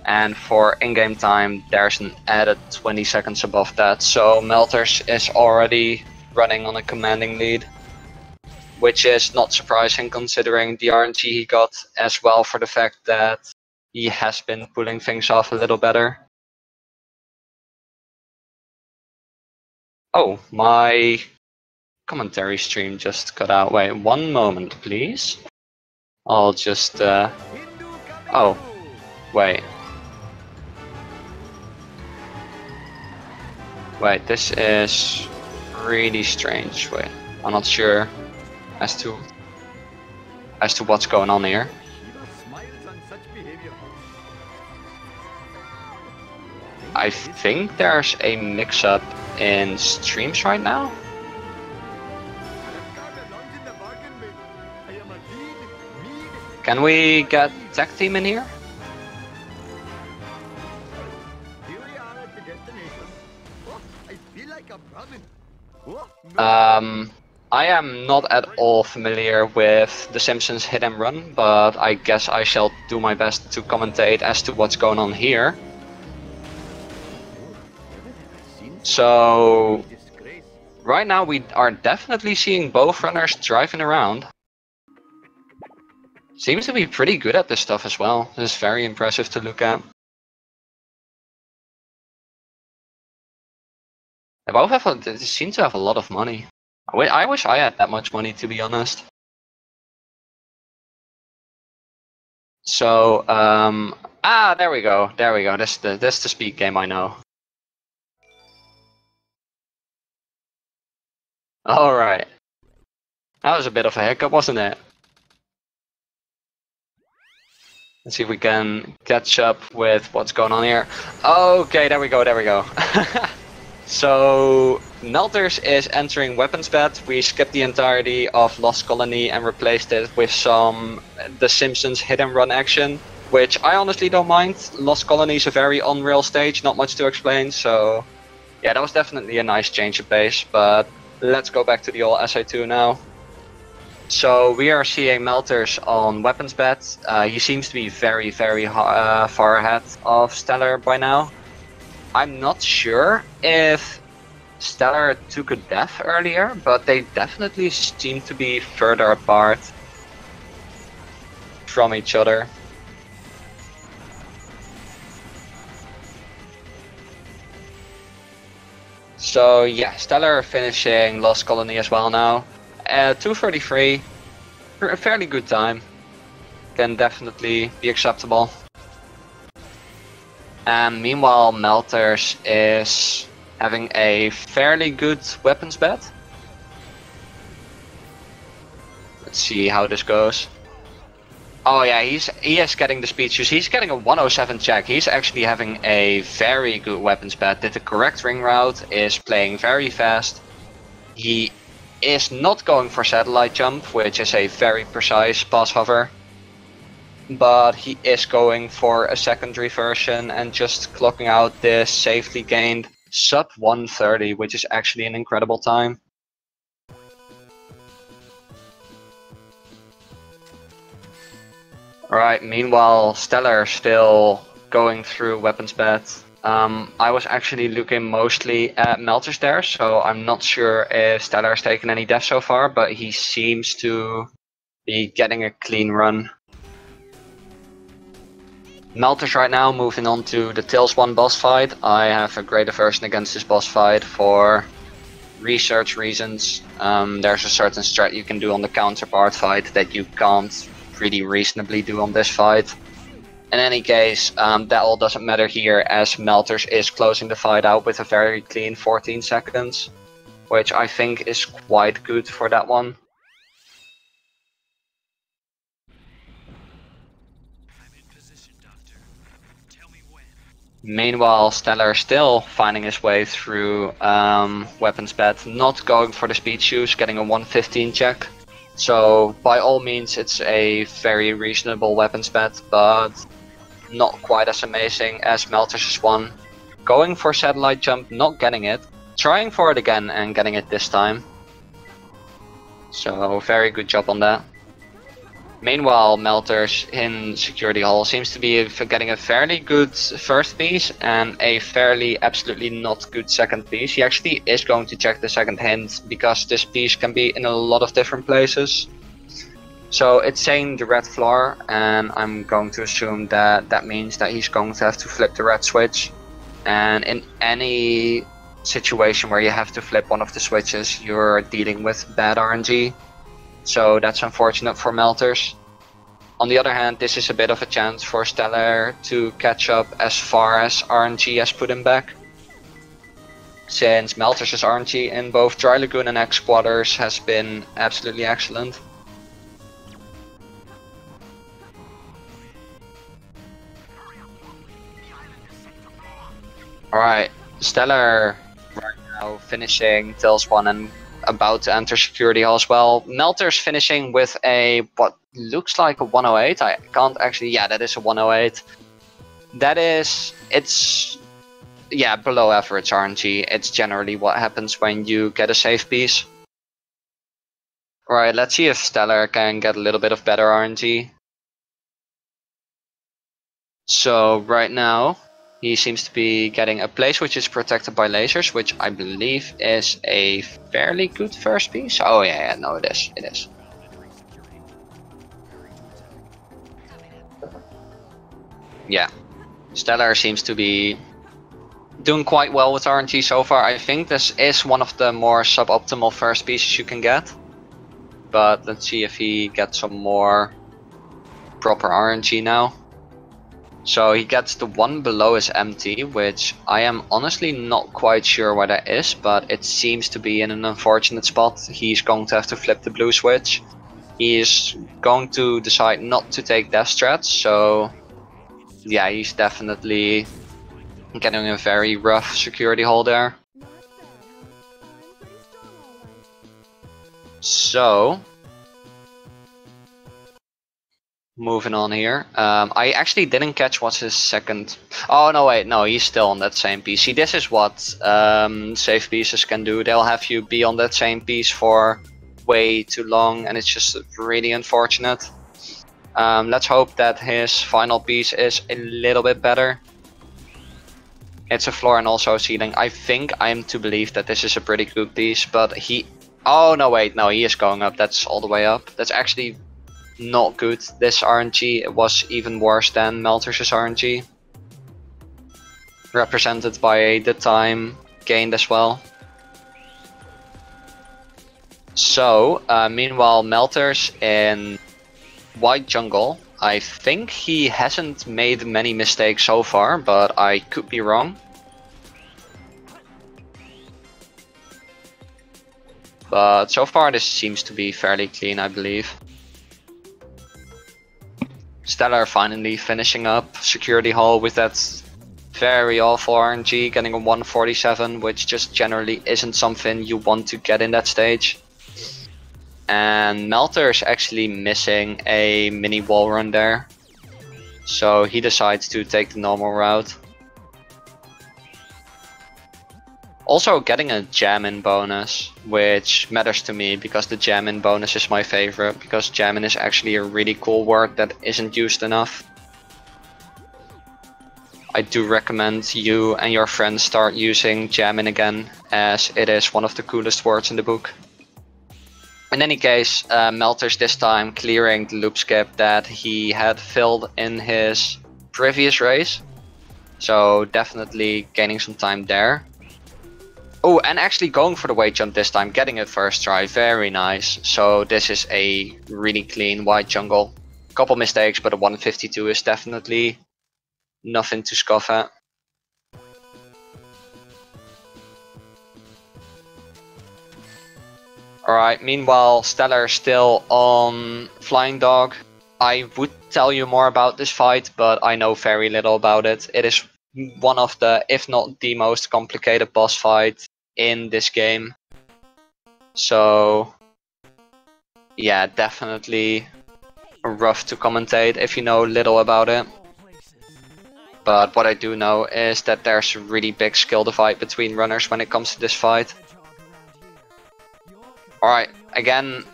Speaker 1: And for in-game time there's an added 20 seconds above that, so Meltrs is already running on a commanding lead. Which is not surprising considering the RNG he got, as well for the fact that he has been pulling things off a little better. Oh, my commentary stream just cut out. Wait, one moment please. I'll just... Oh, wait. Wait, this is really strange. Wait, I'm not sure as to what's going on here. I think there's a mix-up in streams right now. Can we get tag team in here? I am not at all familiar with The Simpsons Hit and Run, but I guess I shall do my best to commentate as to what's going on here. So right now we are definitely seeing both runners driving around. Seems to be pretty good at this stuff as well. This is very impressive to look at. They both have they seem to have a lot of money. I wish I had that much money, to be honest. So, there we go. There we go. That's the speed game I know. Alright. That was a bit of a hiccup, wasn't it? Let's see if we can catch up with what's going on here. Okay, there we go, there we go. So, Meltrs is entering weapons bed. We skipped the entirety of Lost Colony and replaced it with some The Simpsons hit and run action, which I honestly don't mind. Lost Colony is a very on-rail stage, not much to explain, so yeah, that was definitely a nice change of pace, but let's go back to the old SA2 now. So we are seeing Meltrs on weapons bed. He seems to be very far ahead of Stellar by now. I'm not sure if Stellar took a death earlier, but they definitely seem to be further apart from each other. So yeah, Stellar finishing Lost Colony as well now. 2:33, a fairly good time. Can definitely be acceptable. And meanwhile, Meltrs is having a fairly good weapons bed. Let's see how this goes. Oh yeah, he is getting the speed shoes. He's getting a 107 check. He's actually having a very good weapons bed. Did the correct ring route, is playing very fast. He is not going for satellite jump, which is a very precise boss hover, but he is going for a secondary version and just clocking out this safely gained sub 130, which is actually an incredible time. Alright, meanwhile Stellar still going through weapons bed. I was actually looking mostly at Meltrs there, so I'm not sure if Stellar has taken any deaths so far, but he seems to be getting a clean run. Meltrs right now moving on to the Tails 1 boss fight. I have a great aversion against this boss fight for research reasons. There's a certain strat you can do on the counterpart fight that you can't really reasonably do on this fight. In any case, that all doesn't matter here, as Meltrs is closing the fight out with a very clean 14 seconds, which I think is quite good for that one. Meanwhile, Stellar still finding his way through weapons bed, not going for the speed shoes, getting a 115 check. So by all means it's a very reasonable weapons bed, but not quite as amazing as Meltrs' one. Going for satellite jump, not getting it, trying for it again and getting it this time. So very good job on that. Meanwhile, Meltrs in security hall seems to be getting a fairly good first piece and a fairly absolutely not good second piece. He actually is going to check the second hint because this piece can be in a lot of different places. So it's saying the red floor, and I'm going to assume that that means that he's going to have to flip the red switch. And in any situation where you have to flip one of the switches, you're dealing with bad RNG. So that's unfortunate for Meltrs. On the other hand, this is a bit of a chance for Stellar to catch up as far as RNG has put him back. Since Meltrs' RNG in both Dry Lagoon and X Quarters has been absolutely excellent. Alright, Stellar right now finishing Tails 1 and about to enter security hall as well. Meltrs finishing with a what looks like a 108. I can't actually, yeah, that is a 108. That is, it's, yeah, below average RNG. It's generally what happens when you get a safe piece. Alright, let's see if Stellar can get a little bit of better RNG. So right now he seems to be getting a place which is protected by lasers, which I believe is a fairly good first piece. Oh yeah, no, it is. It is. Yeah, Stellar seems to be doing quite well with RNG so far. I think this is one of the more suboptimal first pieces you can get. But let's see if he gets some more proper RNG now. So he gets the one below is empty, which I am honestly not quite sure where that is, but it seems to be in an unfortunate spot. He's going to have to flip the blue switch. He is going to decide not to take death strats, so yeah, he's definitely getting a very rough security hole there. So moving on here. I actually didn't catch what's his second. Oh no, wait, no, he's still on that same piece. See, this is what safe pieces can do. They'll have you be on that same piece for way too long, and it's just really unfortunate. Let's hope that his final piece is a little bit better. It's a floor and also a ceiling. I think I'm to believe that this is a pretty good piece, but he... Oh no, wait, no, he is going up. That's all the way up. That's actually not good. This RNG was even worse than Meltrs' RNG, represented by the time gained as well. So meanwhile, Meltrs in white jungle, I think he hasn't made many mistakes so far, but I could be wrong. But so far this seems to be fairly clean, I believe. Stellar finally finishing up security hall with that very awful RNG, getting a 147, which just generally isn't something you want to get in that stage. and Meltrs actually missing a mini wall run there. So he decides to take the normal route. Also getting a jam-in bonus, which matters to me because the jam-in bonus is my favorite, because jam-in is actually a really cool word that isn't used enough. I do recommend you and your friends start using jam-in again, as it is one of the coolest words in the book. In any case, Meltrs this time clearing the loop skip that he had filled in his previous race. So definitely gaining some time there. Oh, and actually going for the weight jump this time, getting it first try, very nice. So this is a really clean white jungle. Couple mistakes, but a 152 is definitely nothing to scoff at. Alright, meanwhile Stellar still on Flying Dog. I would tell you more about this fight, but I know very little about it. It is one of the, if not the most complicated boss fight in this game. So yeah, definitely rough to commentate if you know little about it. But what I do know is that there's a really big skill divide between runners when it comes to this fight. Alright, again,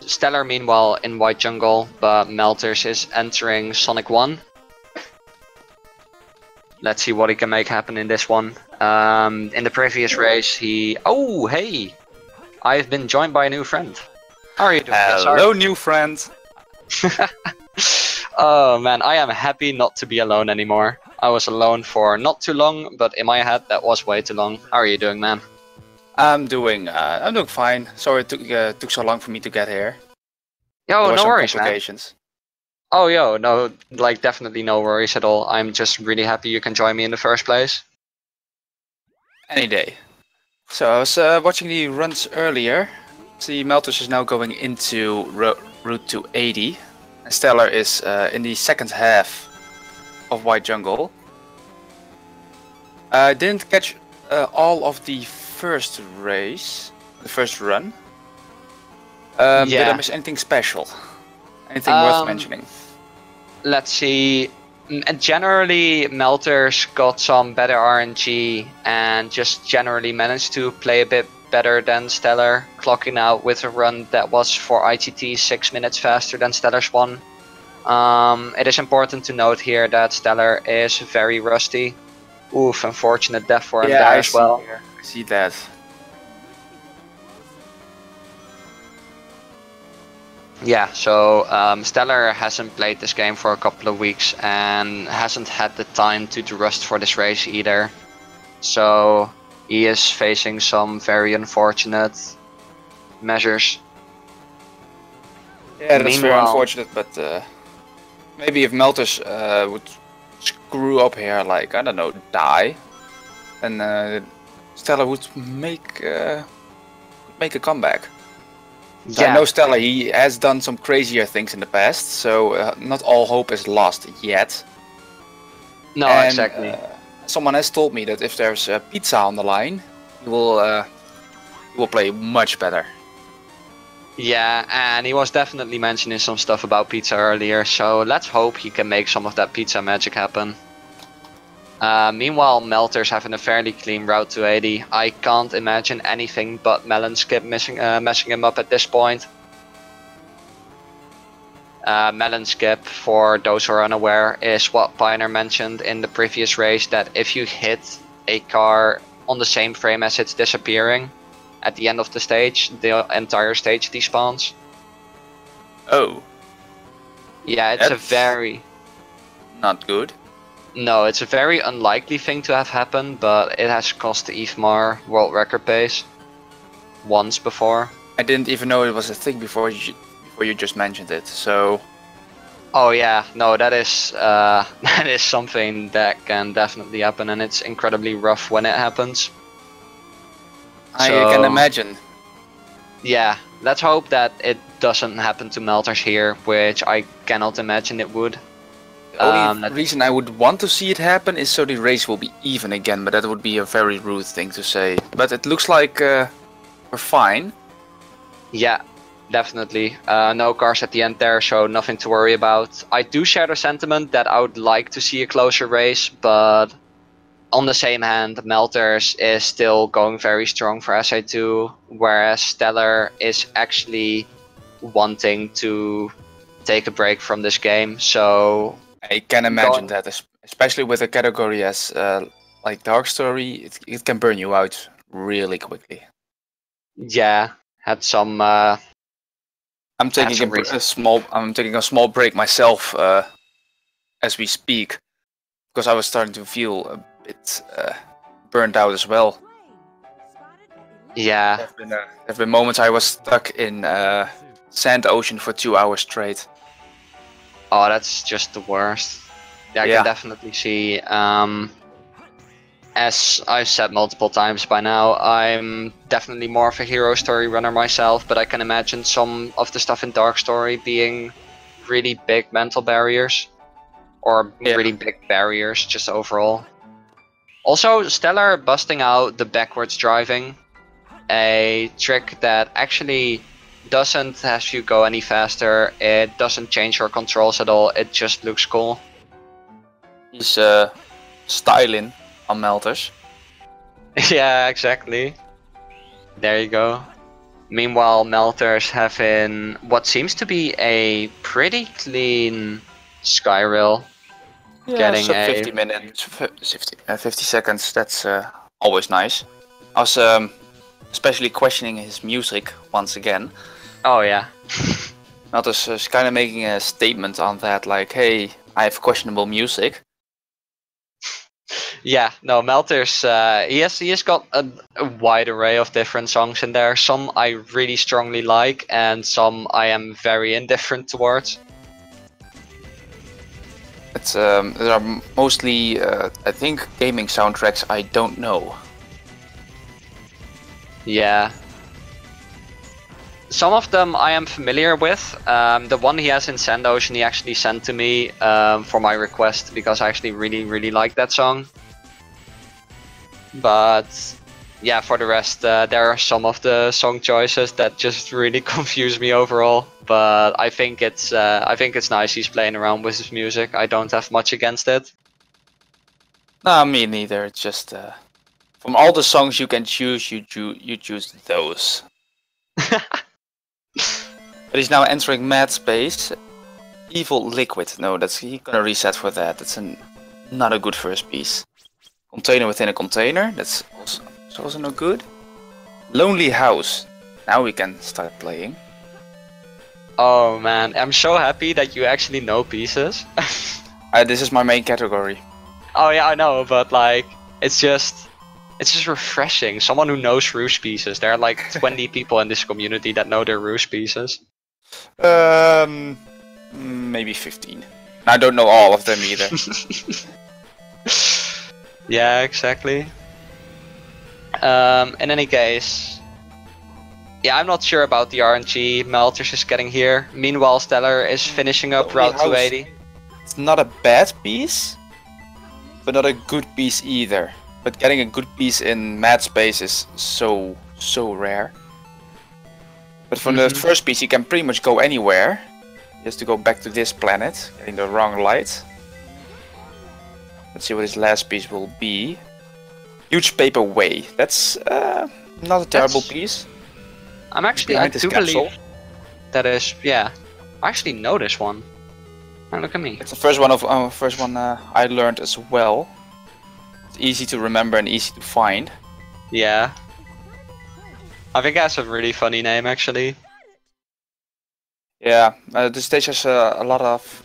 Speaker 1: Stellar meanwhile in white jungle, but Meltrs is entering Sonic 1. Let's see what he can make happen in this one. In the previous race he... Oh, hey! I've been joined by a new friend. How are you doing?
Speaker 3: Hello, new friend!
Speaker 1: Oh man, I am happy not to be alone anymore. I was alone for not too long, but in my head that was way too long. How are you doing, man?
Speaker 3: I'm doing fine. Sorry it took so long for me to get here.
Speaker 1: Yo, no worries, man.
Speaker 3: Complications.
Speaker 1: Oh, yo, no, like definitely no worries at all. I'm just really happy you can join me in the first place.
Speaker 3: Any day. So I was watching the runs earlier. See, Meltrs is now going into route to 80. And Stellar is in the second half of White Jungle. I didn't catch all of the first race, the first run. Did I miss anything special? Anything worth mentioning?
Speaker 1: Let's see. Generally, Meltrs got some better RNG and just generally managed to play a bit better than Stellar, clocking out with a run that was for ITT 6 minutes faster than Stellar's one. It is important to note here that Stellar is very rusty. Oof, unfortunate death for him there as well.
Speaker 3: I see that.
Speaker 1: Yeah, so Stellar hasn't played this game for a couple of weeks and hasn't had the time to rust for this race either. So he is facing some very unfortunate measures.
Speaker 3: Yeah, that's very unfortunate, but maybe if Meltrs would screw up here, like, I don't know, die, then Stellar would make a comeback. So I know Stellar, he has done some crazier things in the past, so not all hope is lost yet.
Speaker 1: No,
Speaker 3: and,
Speaker 1: exactly.
Speaker 3: Someone has told me that if there's pizza on the line, he will play much better.
Speaker 1: Yeah, and he was definitely mentioning some stuff about pizza earlier, so let's hope he can make some of that pizza magic happen. Meanwhile, Meltrs having a fairly clean route to 80. I can't imagine anything but Melon Skip messing him up at this point. Melon Skip, for those who are unaware, is what Pioneer mentioned in the previous race, that if you hit a car on the same frame as it's disappearing, at the end of the stage, the entire stage despawns.
Speaker 3: Oh.
Speaker 1: Yeah, it's a very...
Speaker 3: not good.
Speaker 1: No, it's a very unlikely thing to have happened, but it has cost the EVMAR world record pace once before.
Speaker 3: I didn't even know it was a thing before you just mentioned it, so...
Speaker 1: Oh yeah, no, that is that is something that can definitely happen, and it's incredibly rough when it happens.
Speaker 3: I can imagine.
Speaker 1: Yeah, let's hope that it doesn't happen to Meltrs here, which I cannot imagine it would.
Speaker 3: The only reason I would want to see it happen is so the race will be even again, but that would be a very rude thing to say. But it looks like we're fine.
Speaker 1: Yeah, definitely. No cars at the end there, so nothing to worry about. I do share the sentiment that I would like to see a closer race, but on the same hand, Melters is still going very strong for SA2, whereas Stellar is actually wanting to take a break from this game. So
Speaker 3: I can imagine that, especially with a category as like Dark Story, it can burn you out really quickly.
Speaker 1: Yeah, had some.
Speaker 3: I'm taking a small break myself as we speak, because I was starting to feel a bit burned out as well.
Speaker 1: Yeah.
Speaker 3: There have been moments I was stuck in sand ocean for 2 hours straight.
Speaker 1: Oh, that's just the worst. Yeah, I can definitely see. As I've said multiple times by now, I'm definitely more of a hero story runner myself, but I can imagine some of the stuff in Dark Story being really big mental barriers. Or really big barriers, just overall. Also, Stellar busting out the backwards driving. A trick that actually doesn't have you go any faster, it doesn't change your controls at all, it just looks cool.
Speaker 3: He's styling on Meltrs.
Speaker 1: Yeah, exactly. There you go. Meanwhile, Melters having what seems to be a pretty clean Skyrail.
Speaker 3: Yeah,
Speaker 1: getting
Speaker 3: so 50 minutes, 50 seconds, that's always nice. I was especially questioning his music once again.
Speaker 1: Oh yeah.
Speaker 3: Melters is kind of making a statement on that, like, hey, I have questionable music.
Speaker 1: Yeah, no, Melters, he has got a wide array of different songs in there. Some I really strongly like, and some I am very indifferent towards.
Speaker 3: It's there are mostly, I think, gaming soundtracks I don't know.
Speaker 1: Yeah. Some of them I am familiar with. The one he has in Sand Ocean he actually sent to me for my request, because I actually really like that song. But yeah, for the rest, there are some of the song choices that just really confuse me overall. But I think it's nice he's playing around with his music. I don't have much against it.
Speaker 3: Nah, me neither. It's just from all the songs you can choose, you choose those. But he's now entering Mad Space. Evil Liquid. No, he's gonna reset for that. That's not a good first piece. Container within a container. That's also no good. Lonely House. Now we can start playing.
Speaker 1: Oh man, I'm so happy that you actually know pieces.
Speaker 3: This is my main category.
Speaker 1: Oh yeah, I know, but like, it's just refreshing. Someone who knows Roost pieces. There are like 20 people in this community that know their Roost pieces.
Speaker 3: Maybe 15. I don't know all of them either.
Speaker 1: Yeah, exactly. In any case, yeah, I'm not sure about the RNG. Melters is getting here. Meanwhile, Stellar is finishing up Route 280.
Speaker 3: It's not a bad piece, but not a good piece either. But getting a good piece in Mad Space is so rare. But from the first piece, you can pretty much go anywhere. He has to go back to this planet, getting the wrong light. Let's see what his last piece will be. Huge Paper Way. That's not a terrible piece.
Speaker 1: I do believe that is, yeah. I actually know this one. Oh, look at me.
Speaker 3: It's the first one I learned as well. It's easy to remember and easy to find.
Speaker 1: Yeah. I think it has a really funny name actually.
Speaker 3: Yeah, the stage has a lot of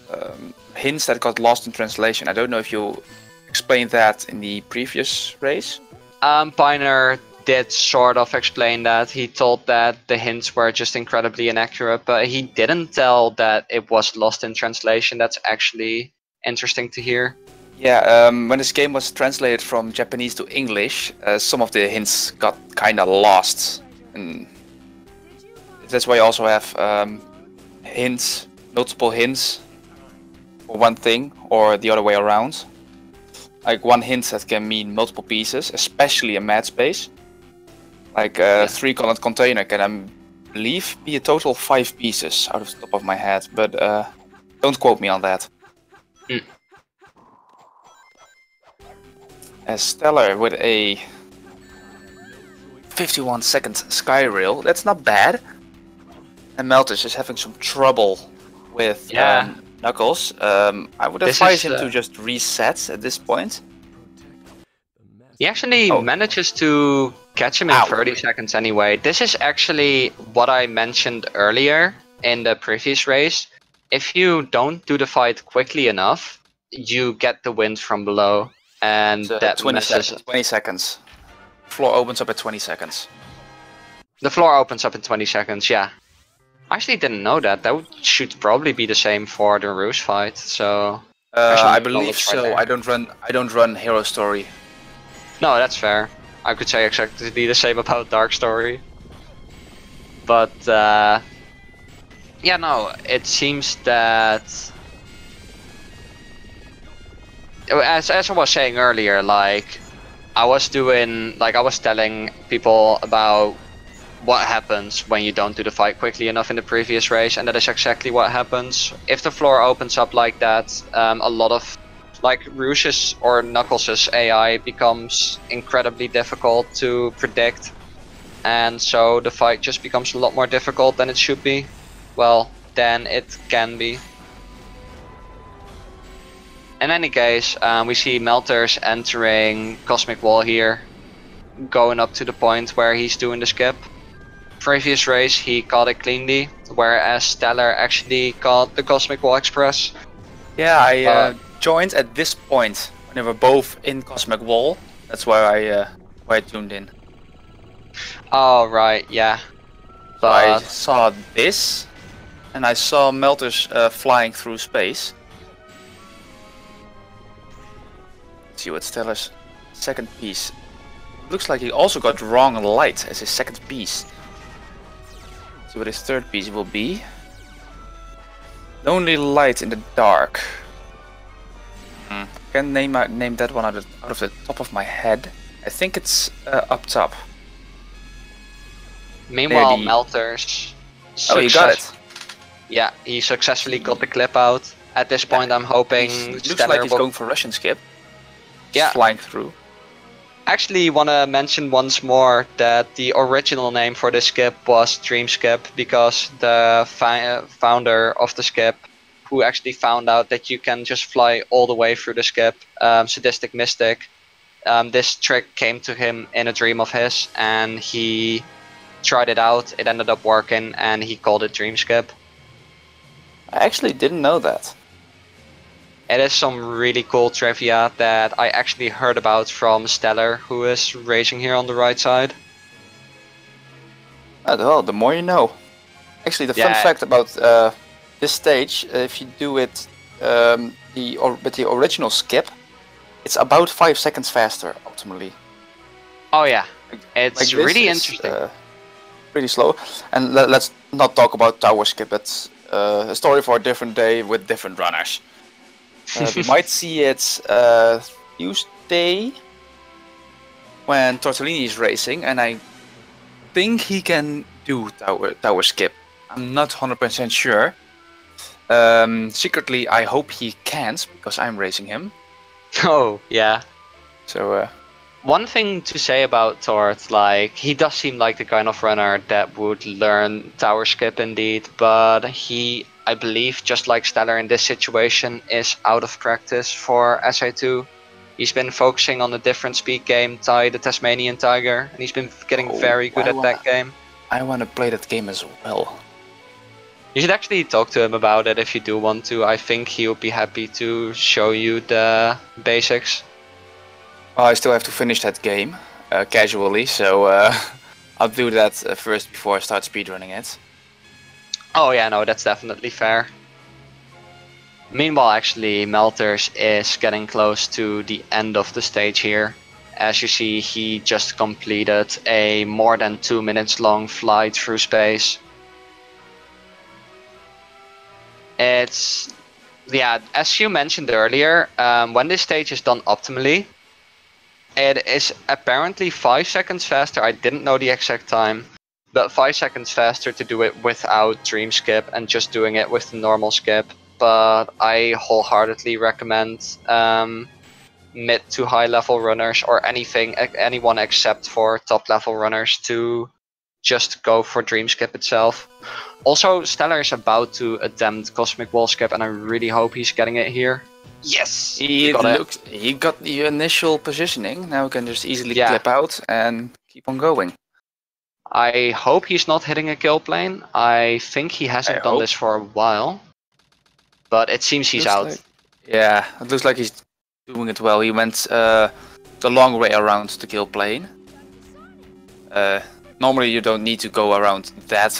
Speaker 3: hints that got lost in translation. I don't know if you explained that in the previous race.
Speaker 1: Piner did sort of explain that. He told that the hints were just incredibly inaccurate, but he didn't tell that it was lost in translation. That's actually interesting to hear.
Speaker 3: Yeah, when this game was translated from Japanese to English, some of the hints got kinda lost. And that's why you also have hints, multiple hints for one thing, or the other way around. Like one hint that can mean multiple pieces, especially in Mad Space. Like a 3-column container can believe, be a total of 5 pieces out of the top of my head, but don't quote me on that.
Speaker 1: Mm.
Speaker 3: As Stellar with a 51-second sky rail, that's not bad. And Meltrs is having some trouble with Knuckles. I would advise him to just reset at this point.
Speaker 1: He actually manages to catch him in 30 seconds anyway. This is actually what I mentioned earlier in the previous race. If you don't do the fight quickly enough, you get the wind from below. And that
Speaker 3: 20 seconds. Floor opens up at 20 seconds.
Speaker 1: The floor opens up in 20 seconds, yeah. I actually didn't know that. That should probably be the same for the Rouge fight, so...
Speaker 3: I believe so. I don't run Hero Story.
Speaker 1: No, that's fair. I could say exactly the same about Dark Story. But, yeah, no, it seems that... As I was saying earlier, like, I was telling people about what happens when you don't do the fight quickly enough in the previous race, and that is exactly what happens. If the floor opens up like that, a lot of like Rouge's or Knuckles' AI becomes incredibly difficult to predict, and so the fight just becomes a lot more difficult than it should be. Well, than it can be. In any case, we see Meltrs entering Cosmic Wall here, going up to the point where he's doing the skip. Previous race he caught it cleanly, whereas Stellar actually caught the Cosmic Wall Express.
Speaker 3: Yeah, I joined at this point when they were both in Cosmic Wall. That's why I tuned in.
Speaker 1: Oh right, yeah.
Speaker 3: So I saw this, and I saw Meltrs flying through space. Let's see what Stellar's second piece. Looks like he also got wrong light as his second piece. See what his third piece will be. Lonely light in the dark. Can't name that one out of the top of my head. I think it's up top.
Speaker 1: Meanwhile, Meltrs.
Speaker 3: Oh, he got it.
Speaker 1: Yeah, he successfully got the clip out. At this point, I'm hoping
Speaker 3: looks like he's going for Russian skip.
Speaker 1: Yeah,
Speaker 3: flying through.
Speaker 1: Actually, want to mention once more that the original name for this skip was Dream Skip, because the founder of the skip, who actually found out that you can just fly all the way through the skip, Sadistic Mystic, this trick came to him in a dream of his, and he tried it out. It ended up working, and he called it Dream Skip.
Speaker 3: I actually didn't know that.
Speaker 1: It is some really cool trivia that I actually heard about from Stellar, who is racing here on the right side.
Speaker 3: Oh, well, the more you know. Actually, the fun fact about this stage, if you do it with the original skip, it's about 5 seconds faster, ultimately.
Speaker 1: Oh yeah, it's like really interesting.
Speaker 3: Pretty slow. And let's not talk about tower skip. It's a story for a different day with different runners. We might see it Tuesday when Tortellini is racing, and I think he can do tower skip. I'm not 100% sure. Secretly, I hope he can't, because I'm racing him.
Speaker 1: Oh, yeah.
Speaker 3: So,
Speaker 1: one thing to say about Tort, like, he does seem like the kind of runner that would learn tower skip indeed, but he, I believe, just like Stellar in this situation, is out of practice for SA2. He's been focusing on a different speed game, the Tasmanian Tiger, and he's been getting very good at that game.
Speaker 3: I want to play that game as well.
Speaker 1: You should actually talk to him about it if you do want to. I think he'll be happy to show you the basics.
Speaker 3: Well, I still have to finish that game casually, so I'll do that first before I start speedrunning it.
Speaker 1: Oh yeah, no, that's definitely fair. Meanwhile, actually, Meltrs is getting close to the end of the stage here. As you see, he just completed a more than 2 minutes long flight through space. It's, yeah, as you mentioned earlier, when this stage is done optimally, it is apparently 5 seconds faster. I didn't know the exact time, but 5 seconds faster to do it without dream skip and just doing it with the normal skip. But I wholeheartedly recommend mid to high level runners or anyone except for top level runners to just go for dream skip itself. Also, Stellar is about to attempt Cosmic Wall Skip, and I really hope he's getting it here. Yes!
Speaker 3: He got the initial positioning, now he can just easily clip out and keep on going.
Speaker 1: I hope he's not hitting a kill plane. I think he hasn't done this for a while. But it seems he's out.
Speaker 3: Yeah, it looks like he's doing it well. He went the long way around the kill plane. Normally you don't need to go around that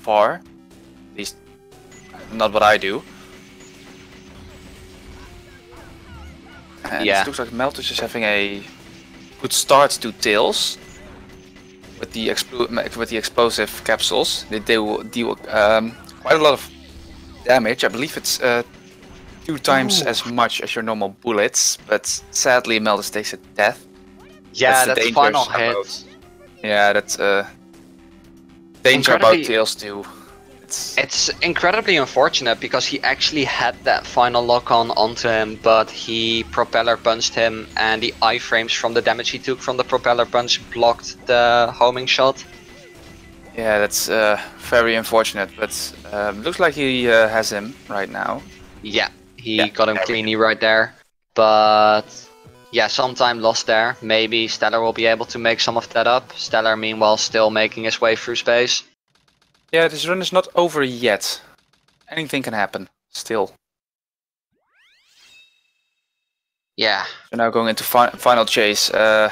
Speaker 3: far. At least not what I do. And it looks like Meltrs is having a good start to Tails. With the explosive capsules. They deal quite a lot of damage. I believe it's 2 times as much as your normal bullets, but sadly Meltrs takes a death.
Speaker 1: Yeah, that's final hit.
Speaker 3: Yeah, that's danger about Tails too.
Speaker 1: It's incredibly unfortunate because he actually had that final lock-on onto him, but he propeller punched him, and the iframes from the damage he took from the propeller punch blocked the homing shot.
Speaker 3: Yeah, that's very unfortunate, but looks like he has him right now.
Speaker 1: Yeah, he got him cleanly right there. But yeah, some time lost there. Maybe Stellar will be able to make some of that up. Stellar, meanwhile, still making his way through space.
Speaker 3: Yeah, this run is not over yet. Anything can happen, still.
Speaker 1: Yeah.
Speaker 3: So now going into final chase. I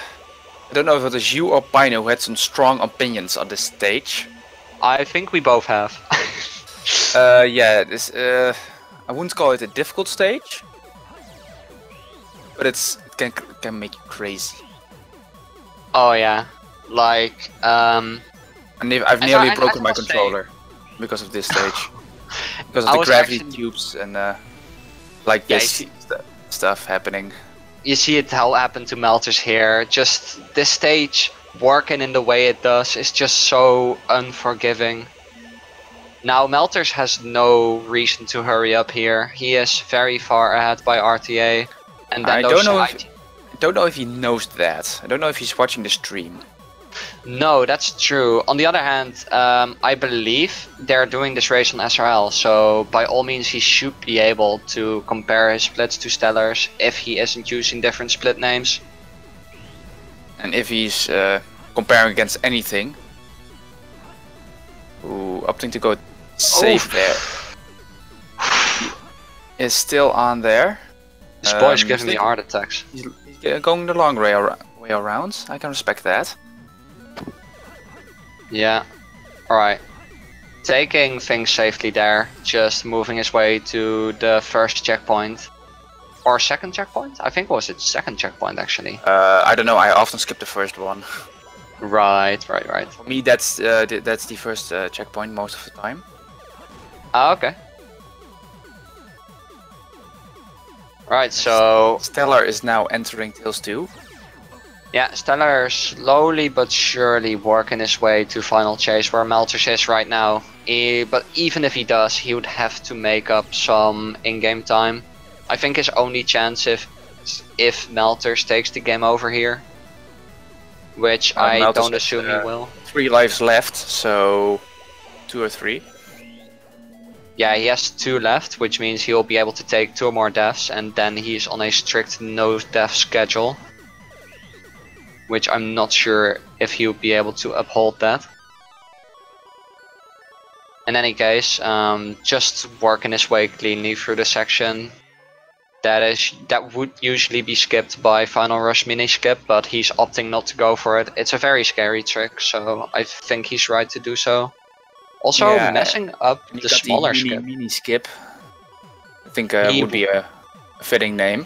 Speaker 3: don't know if it was you or Pino who had some strong opinions on this stage.
Speaker 1: I think we both have.
Speaker 3: Yeah, this I wouldn't call it a difficult stage, but it can make you crazy.
Speaker 1: Oh yeah, like
Speaker 3: I've nearly broken my controller because of this stage, because of the gravity tubes and like this stuff happening.
Speaker 1: You see it how happened to Meltrs here. Just this stage working in the way it does is just so unforgiving. Now Meltrs has no reason to hurry up here. He is very far ahead by RTA, and then
Speaker 3: I don't know if he knows that. I don't know if he's watching the stream.
Speaker 1: No, that's true. On the other hand, I believe they're doing this race on SRL, so by all means he should be able to compare his splits to Stellar's if he isn't using different split names.
Speaker 3: And if he's comparing against anything. Ooh, opting to go safe there. He is still on there.
Speaker 1: This boy's giving me heart attacks.
Speaker 3: He's going the long way around. I can respect that.
Speaker 1: Yeah, alright. Taking things safely there, just moving his way to the first checkpoint. Or second checkpoint? I think it was its second checkpoint actually.
Speaker 3: I don't know, I often skip the first one.
Speaker 1: Right.
Speaker 3: For me that's the first checkpoint most of the time.
Speaker 1: Ah, okay. Right, so
Speaker 3: Stellar is now entering Tails 2.
Speaker 1: Yeah, Stellar slowly but surely working his way to final chase where Meltrs is right now. But even if he does, he would have to make up some in-game time. I think his only chance if Meltrs takes the game over here, which I
Speaker 3: Meltrs
Speaker 1: don't assume he will.
Speaker 3: 3 lives left, so 2 or 3.
Speaker 1: Yeah, he has 2 left, which means he'll be able to take 2 more deaths, and then he's on a strict no death schedule. Which I'm not sure if he'll be able to uphold that. In any case, just working his way cleanly through the section. That would usually be skipped by Final Rush mini skip, but he's opting not to go for it. It's a very scary trick, so I think he's right to do so. Also, messing up the smaller skip.
Speaker 3: Mini skip. I think would be a fitting name.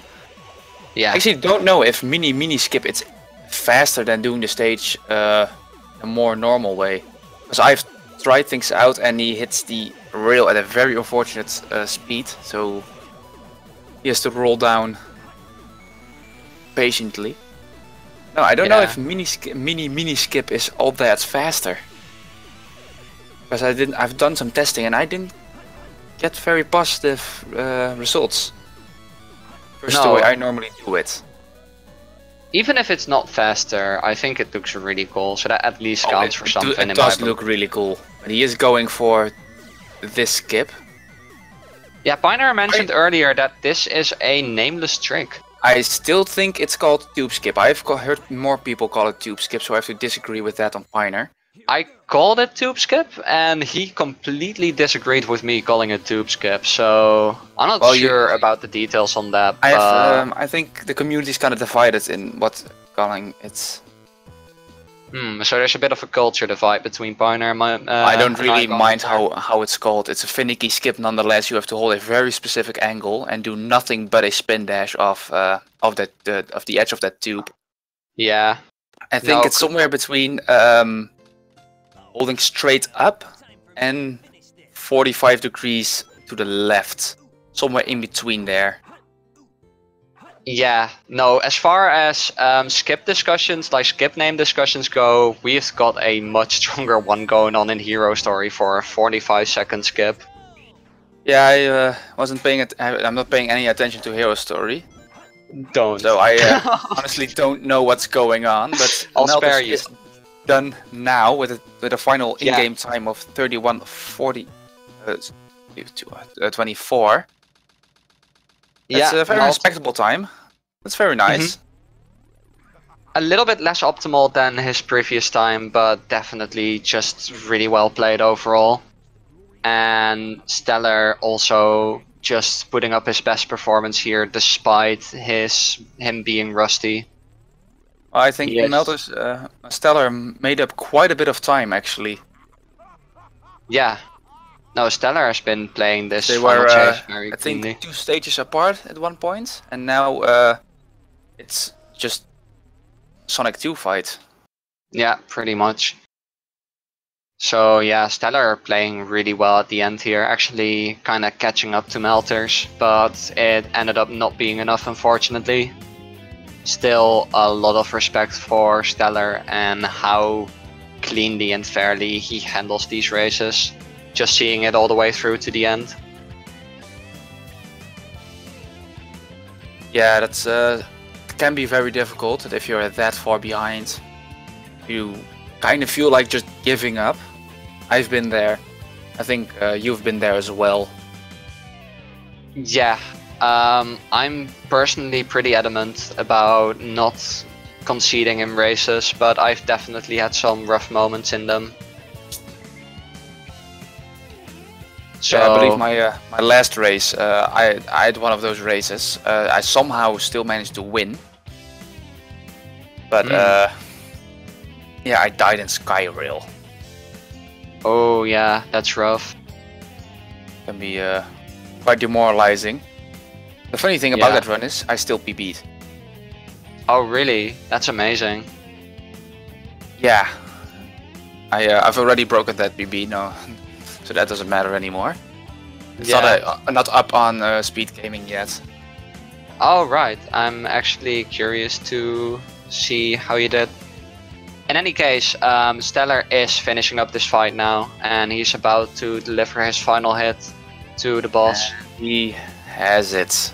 Speaker 1: Yeah.
Speaker 3: I actually don't know if mini skip it's faster than doing the stage a more normal way, because I've tried things out and he hits the rail at a very unfortunate speed, so he has to roll down patiently. No, I don't know if mini skip is all that faster. because I've done some testing and I didn't get very positive results. Versus the way I normally do it.
Speaker 1: Even if it's not faster, I think it looks really cool, so that at least counts for something.
Speaker 3: It does look really cool. But he is going for this skip.
Speaker 1: Yeah, Pioneer mentioned earlier that this is a nameless trick.
Speaker 3: I still think it's called tube skip. I've heard more people call it tube skip, so I have to disagree with that on Pioneer.
Speaker 1: I called it tube skip, and he completely disagreed with me calling it tube skip, so I'm not sure about the details on that.
Speaker 3: I think the community is kind of divided in what calling it.
Speaker 1: So there's a bit of a culture divide between Pioneer and
Speaker 3: I don't really mind how it's called. It's a finicky skip nonetheless. You have to hold a very specific angle and do nothing but a spin dash of the edge of that tube.
Speaker 1: Yeah.
Speaker 3: I think it's somewhere between holding straight up and 45 degrees to the left. Somewhere in between there.
Speaker 1: Yeah, no, as far as skip discussions, like skip name discussions go, we've got a much stronger one going on in Hero Story for a 45-second skip.
Speaker 3: Yeah, I wasn't paying it. I'm not paying any attention to Hero Story.
Speaker 1: Don't.
Speaker 3: So I honestly don't know what's going on, but
Speaker 1: I'll spare you.
Speaker 3: Is done now with a final in-game time of 31:40, 24. It's a very respectable time. That's very nice.
Speaker 1: A little bit less optimal than his previous time, but definitely just really well played overall. And Stellar also just putting up his best performance here, despite him being rusty.
Speaker 3: I think Meltrs, Stellar made up quite a bit of time actually.
Speaker 1: Yeah. No, Stellar has been playing this.
Speaker 3: They were,
Speaker 1: very
Speaker 3: I think,
Speaker 1: cleanly.
Speaker 3: 2 stages apart at one point, and now it's just Sonic 2 fight.
Speaker 1: Yeah, pretty much. So yeah, Stellar playing really well at the end here, actually kind of catching up to Meltrs, but it ended up not being enough, unfortunately. Still a lot of respect for Stellar and how cleanly and fairly he handles these races. Just seeing it all the way through to the end.
Speaker 3: Yeah, that's can be very difficult if you're that far behind. You kind of feel like just giving up. I've been there. I think you've been there as well.
Speaker 1: Yeah, I'm personally pretty adamant about not conceding in races, but I've definitely had some rough moments in them. So,
Speaker 3: yeah, I believe my last race, I had one of those races. I somehow still managed to win. But yeah, I died in Skyrail.
Speaker 1: Oh yeah, that's rough.
Speaker 3: Can be quite demoralizing. The funny thing about that run is I still PB'd.
Speaker 1: Oh really? That's amazing.
Speaker 3: Yeah. I've already broken that PB, no. So that doesn't matter anymore. It's not up on Speedgaming yet.
Speaker 1: Oh right, I'm actually curious to see how you did. In any case, Stellar is finishing up this fight now, and he's about to deliver his final hit to the boss.
Speaker 3: He has it.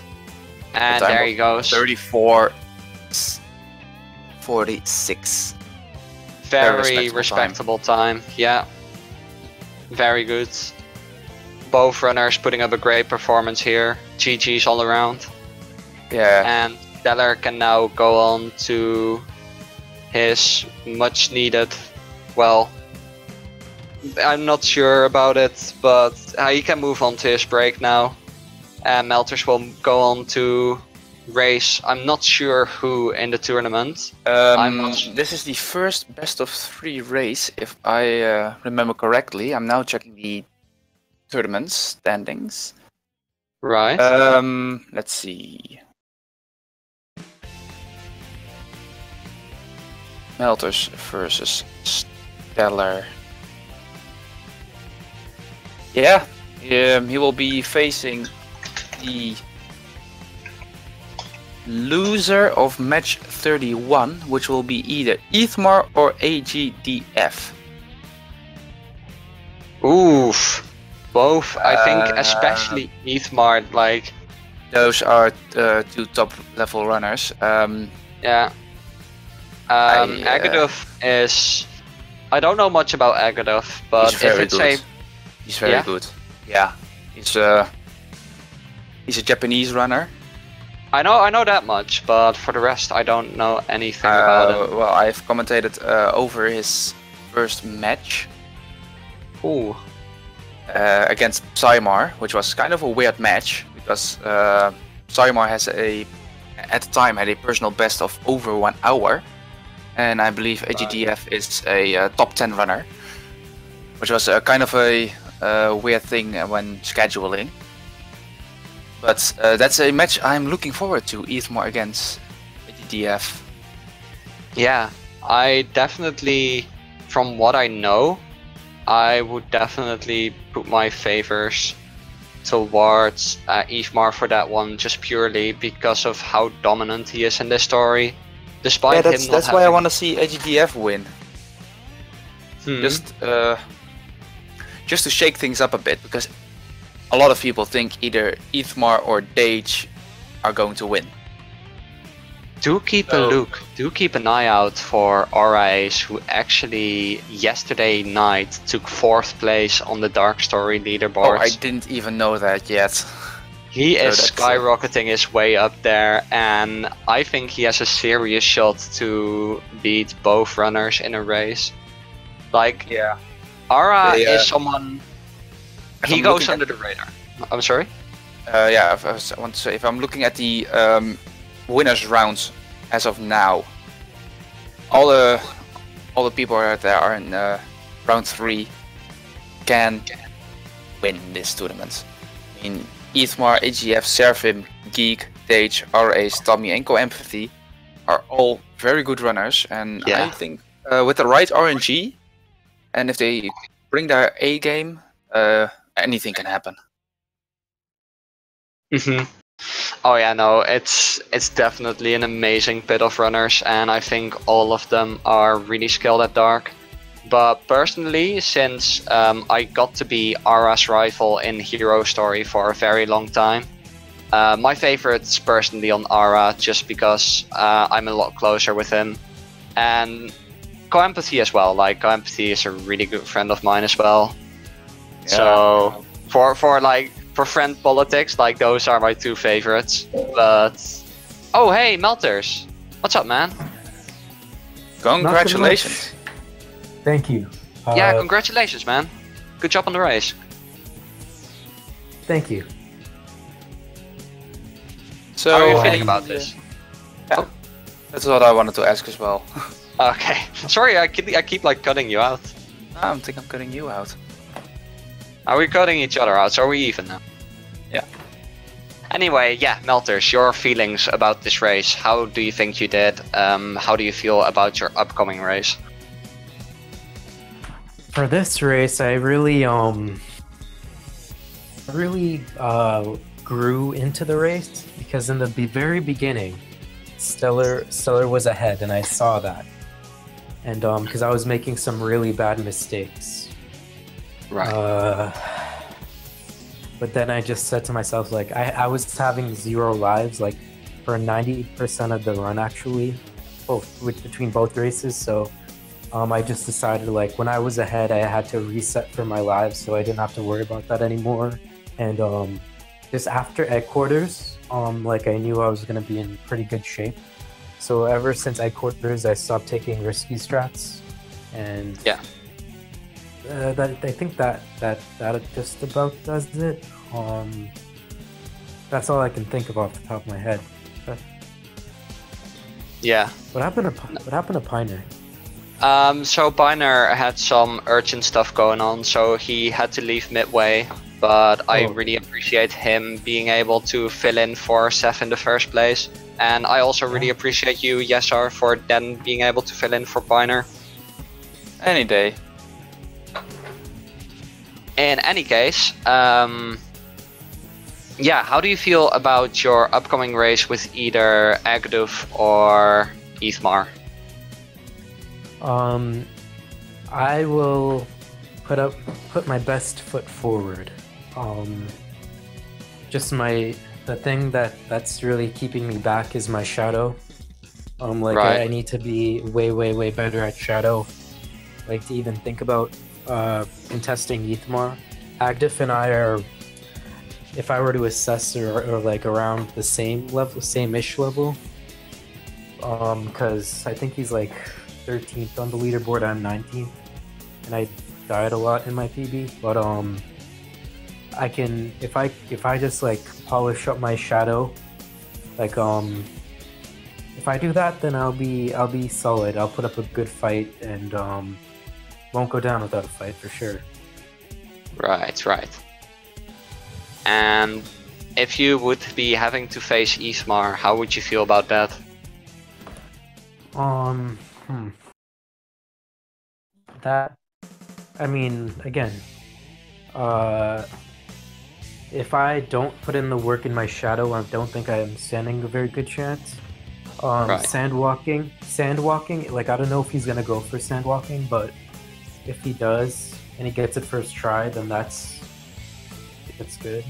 Speaker 1: And there he goes.
Speaker 3: 34:46.
Speaker 1: Very respectable time. Yeah. Very good. Both runners putting up a great performance here. GG's all around.
Speaker 3: Yeah.
Speaker 1: And Stellar can now go on to his much needed, well, I'm not sure about it, but he can move on to his break now. And Meltrs will go on to race, I'm not sure who in the tournament.
Speaker 3: This is the first best of 3 race, if I remember correctly. I'm now checking the tournament standings.
Speaker 1: Right.
Speaker 3: Let's see. Meltrs versus Stellar. Yeah, he will be facing the loser of match 31, which will be either Ethmar or AGDF.
Speaker 1: Oof. Both, I think, especially Ethmart, like...
Speaker 3: Those are two top level runners.
Speaker 1: Yeah. Agadov is... I don't know much about Agadov, but if it's
Speaker 3: good. He's very good. Yeah. He's a Japanese runner.
Speaker 1: I know that much, but for the rest I don't know anything about him.
Speaker 3: Well, I've commentated over his first match.
Speaker 1: Ooh.
Speaker 3: Against Saimar, which was kind of a weird match because Saimar has at the time had a personal best of over 1 hour, and I believe AGDF is a top 10 runner, which was kind of a weird thing when scheduling. But that's a match I'm looking forward to, Ethmar against AGDF.
Speaker 1: Yeah, I definitely, from what I know, I would definitely put my favors towards Ethmar for that one, just purely because of how dominant he is in this story. Despite him
Speaker 3: that's why I want to see AGDF win. Just to shake things up a bit, because a lot of people think either Ethmar or Dage are going to win.
Speaker 1: Do keep an eye out for RIAs, who actually yesterday night took 4th place on the Dark Story leaderboard.
Speaker 3: Oh, I didn't even know that yet.
Speaker 1: He is skyrocketing his way up there, and I think he has a serious shot to beat both runners in a race. Like, Ara is someone... He goes under the radar. I'm sorry?
Speaker 3: I want to say, if I'm looking at the winners rounds as of now, all the people that are in round 3 can win this tournament. I mean, Ethmar, AGF, Servim, Geek, Dage, RAs, Tommy, and Co-Empathy are all very good runners, and I think with the right RNG, and if they bring their A game, anything can happen.
Speaker 1: Oh yeah, no, it's definitely an amazing pit of runners, and I think all of them are really skilled at Dark. But personally, since I got to be Ara's rival in Hero Story for a very long time, my favorite's personally on Ara, just because I'm a lot closer with him. And Co-Empathy as well, like Co-Empathy is a really good friend of mine as well. Yeah. So for friend politics, like, those are my 2 favorites. But oh hey, Meltrs, what's up, man?
Speaker 3: Congratulations.
Speaker 4: Thank you.
Speaker 1: Yeah, congratulations, man. Good job on the race.
Speaker 4: Thank you.
Speaker 3: So,
Speaker 1: how are you feeling about this?
Speaker 3: Yeah, that's what I wanted to ask as well.
Speaker 1: Okay, sorry, I keep like cutting you out.
Speaker 3: I don't think I'm cutting you out.
Speaker 1: Are we cutting each other out? So are we even now?
Speaker 3: Yeah.
Speaker 1: Anyway, yeah, Meltrs, your feelings about this race. How do you think you did? How do you feel about your upcoming race?
Speaker 4: For this race, I really grew into the race, because in the very beginning, Stellar was ahead, and I saw that, and because I was making some really bad mistakes.
Speaker 1: Right.
Speaker 4: But then I just said to myself, like, I was having 0 lives, like, for 90% of the run, actually, between both races. So I just decided, like, when I was ahead, I had to reset for my lives, so I didn't have to worry about that anymore. And just after headquarters, like, I knew I was gonna be in pretty good shape. So ever since headquarters, I stopped taking risky strats, and
Speaker 1: yeah.
Speaker 4: I think that just about does it. That's all I can think of off the top of my head. But
Speaker 1: yeah.
Speaker 4: What happened to Piner?
Speaker 1: So Piner had some urgent stuff going on, so he had to leave midway. But I really appreciate him being able to fill in for Seth in the first place, and I also really appreciate you, Yesar, for then being able to fill in for Piner.
Speaker 3: Any day.
Speaker 1: In any case, yeah, how do you feel about your upcoming race with either Agduf or Ethmar?
Speaker 4: I will put my best foot forward. Just the thing that's really keeping me back is my shadow. Like
Speaker 1: Right.
Speaker 4: I need to be way better at shadow. Like to even think about contesting Ythmar. Agdif and I are, if I were to assess, or like around the same level, same-ish level. Because I think he's like 13th on the leaderboard. I'm 19th, and I died a lot in my PB. But I can, if I just like polish up my shadow, like if I do that, then I'll be solid. I'll put up a good fight and won't go down without a fight for sure.
Speaker 1: Right, right. And if you would be having to face Ismar, how would you feel about that?
Speaker 4: That, I mean, again, if I don't put in the work in my shadow, I don't think I am standing a very good chance.
Speaker 1: Right.
Speaker 4: Sandwalking, like I don't know if he's gonna go for sandwalking, but if he does and he gets it first try, then that's good.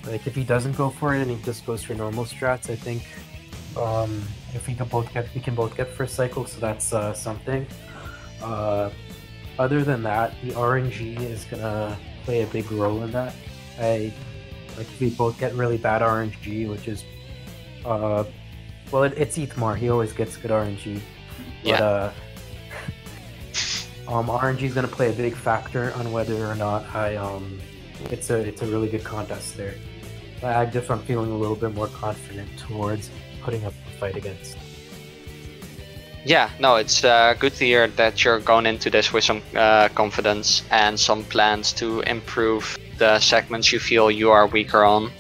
Speaker 4: Like if he doesn't go for it and he just goes for normal strats, I think if we can both get first cycle, so that's something. Other than that, the RNG is gonna play a big role in that. Like if we both get really bad RNG, which is well, it's Ythmar. He always gets good RNG. But,
Speaker 1: Yeah.
Speaker 4: RNG is gonna play a big factor on whether or not it's a really good contest there. But Agdif, I'm feeling a little bit more confident towards putting up a fight against.
Speaker 1: Yeah, no, it's good to hear that you're going into this with some confidence and some plans to improve the segments you feel you are weaker on.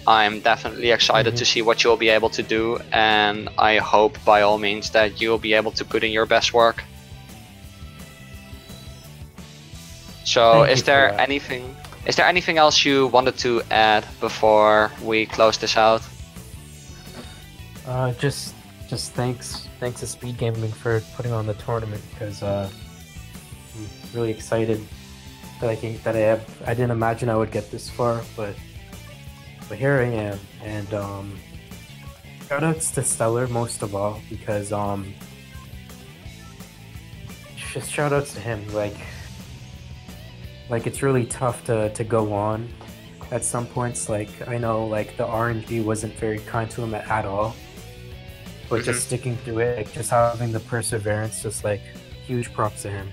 Speaker 1: I'm definitely excited to see what you'll be able to do, and I hope by all means that you'll be able to put in your best work. So is there anything else you wanted to add before we close this out?
Speaker 4: Just thanks to Speedgaming for putting on the tournament, because I'm really excited that I didn't imagine I would get this far, but here I am. And shoutouts to Stellar most of all, because just shoutouts to him. Like it's really tough to go on at some points. Like I know like the RNG wasn't very kind to him at all, but just sticking through it, like just having the perseverance, just like huge props to him.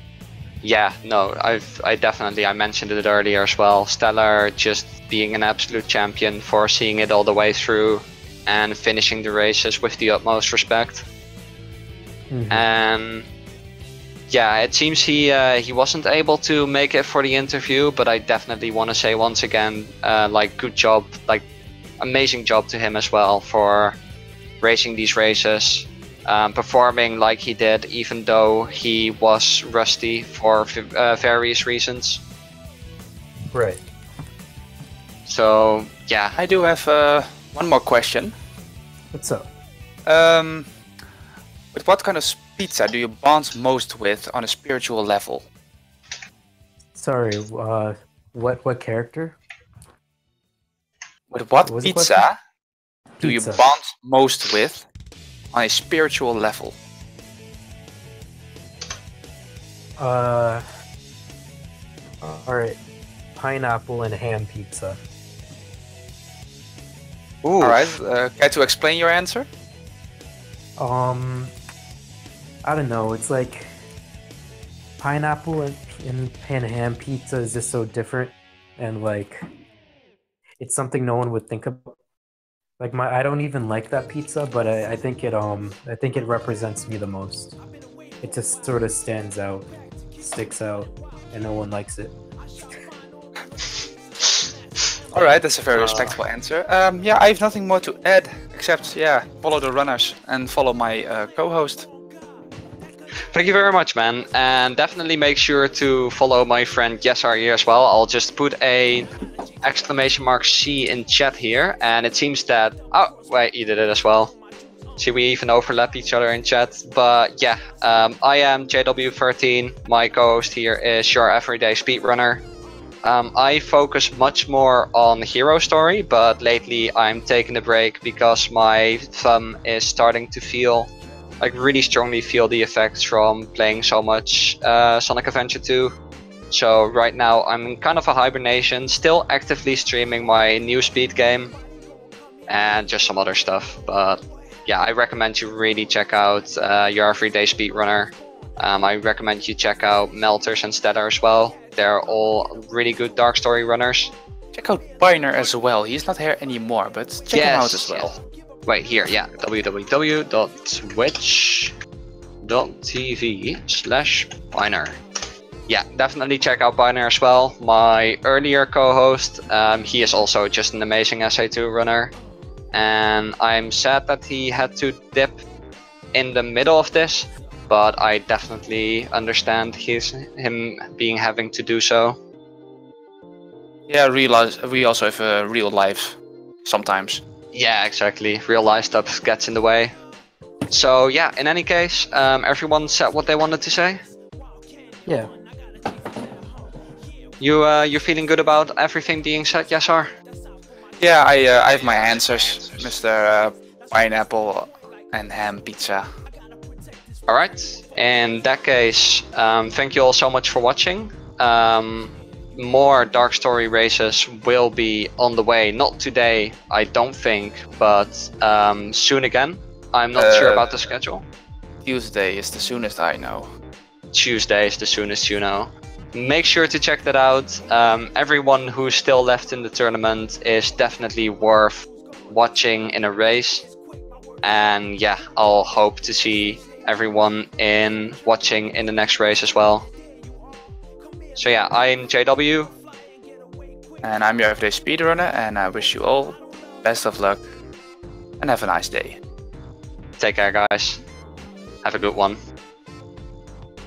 Speaker 1: Yeah, no, I mentioned it earlier as well. Stellar just being an absolute champion for seeing it all the way through and finishing the races with the utmost respect. And yeah, it seems he wasn't able to make it for the interview, but I definitely want to say once again, like good job, like amazing job to him as well for racing these races. Performing like he did, even though he was rusty for various reasons.
Speaker 4: Right.
Speaker 3: So
Speaker 1: yeah,
Speaker 3: I do have one more question.
Speaker 4: What's up?
Speaker 3: With what kind of pizza do you bond most with on a spiritual level?
Speaker 4: Sorry, what character?
Speaker 3: With what
Speaker 4: What was the
Speaker 3: pizza do you
Speaker 4: Pizza.
Speaker 3: bond most with on a spiritual level?
Speaker 4: Alright. Pineapple and ham pizza.
Speaker 1: ooh,
Speaker 3: Alright, care to explain your answer?
Speaker 4: I don't know, it's like pineapple and ham pizza is just so different, and like it's something no one would think about. Like I don't even like that pizza, but I think it represents me the most. It just sort of stands out, sticks out, and no one likes it.
Speaker 3: Alright, that's a very respectful answer. Yeah, I have nothing more to add, except, yeah, follow the runners and follow my co-host.
Speaker 1: thank you very much, man, and definitely make sure to follow my friend Yesar here as well. I'll just put a !C in chat here, and it seems that, oh wait, you did it as well. See, we even overlap each other in chat. But yeah, I am JW13. My co-host here is your everyday speedrunner. I focus much more on hero story, but lately I'm taking a break because my thumb is starting to feel, like really strongly feel the effects from playing so much Sonic Adventure 2. So right now I'm in kind of a hibernation, still actively streaming my new speed game and just some other stuff. But yeah, I recommend you really check out your everyday speedrunner. I recommend you check out Meltrs and Stellar as well. They're all really good dark story runners.
Speaker 3: Check out Pioneer as well. He's not here anymore, but check him out as well.
Speaker 1: Right here, yeah. www.twitch.tv/Pioneer. Yeah, definitely check out Pioneer as well. My earlier co-host, he is also just an amazing SA2 runner. And I'm sad that he had to dip in the middle of this. But I definitely understand him having to do so.
Speaker 3: Yeah, we also have a real life sometimes.
Speaker 1: Yeah, exactly. Real life stuff gets in the way. So yeah, in any case, everyone said what they wanted to say.
Speaker 4: Yeah.
Speaker 1: You're feeling good about everything being said, Yasar?
Speaker 3: Yeah, I have my answers, Mr. Pineapple and Ham Pizza.
Speaker 1: Alright, in that case, thank you all so much for watching. More Dark Story races will be on the way, not today, I don't think, but soon again. I'm not sure about the schedule.
Speaker 3: Tuesday is the soonest I know.
Speaker 1: Tuesday is the soonest you know. Make sure to check that out. Everyone who's still left in the tournament is definitely worth watching in a race. And yeah, I'll hope to see everyone watching in the next race as well. So yeah, I'm JW.
Speaker 3: And I'm your everyday speedrunner, and I wish you all best of luck and have a nice day.
Speaker 1: Take care, guys. Have a good one.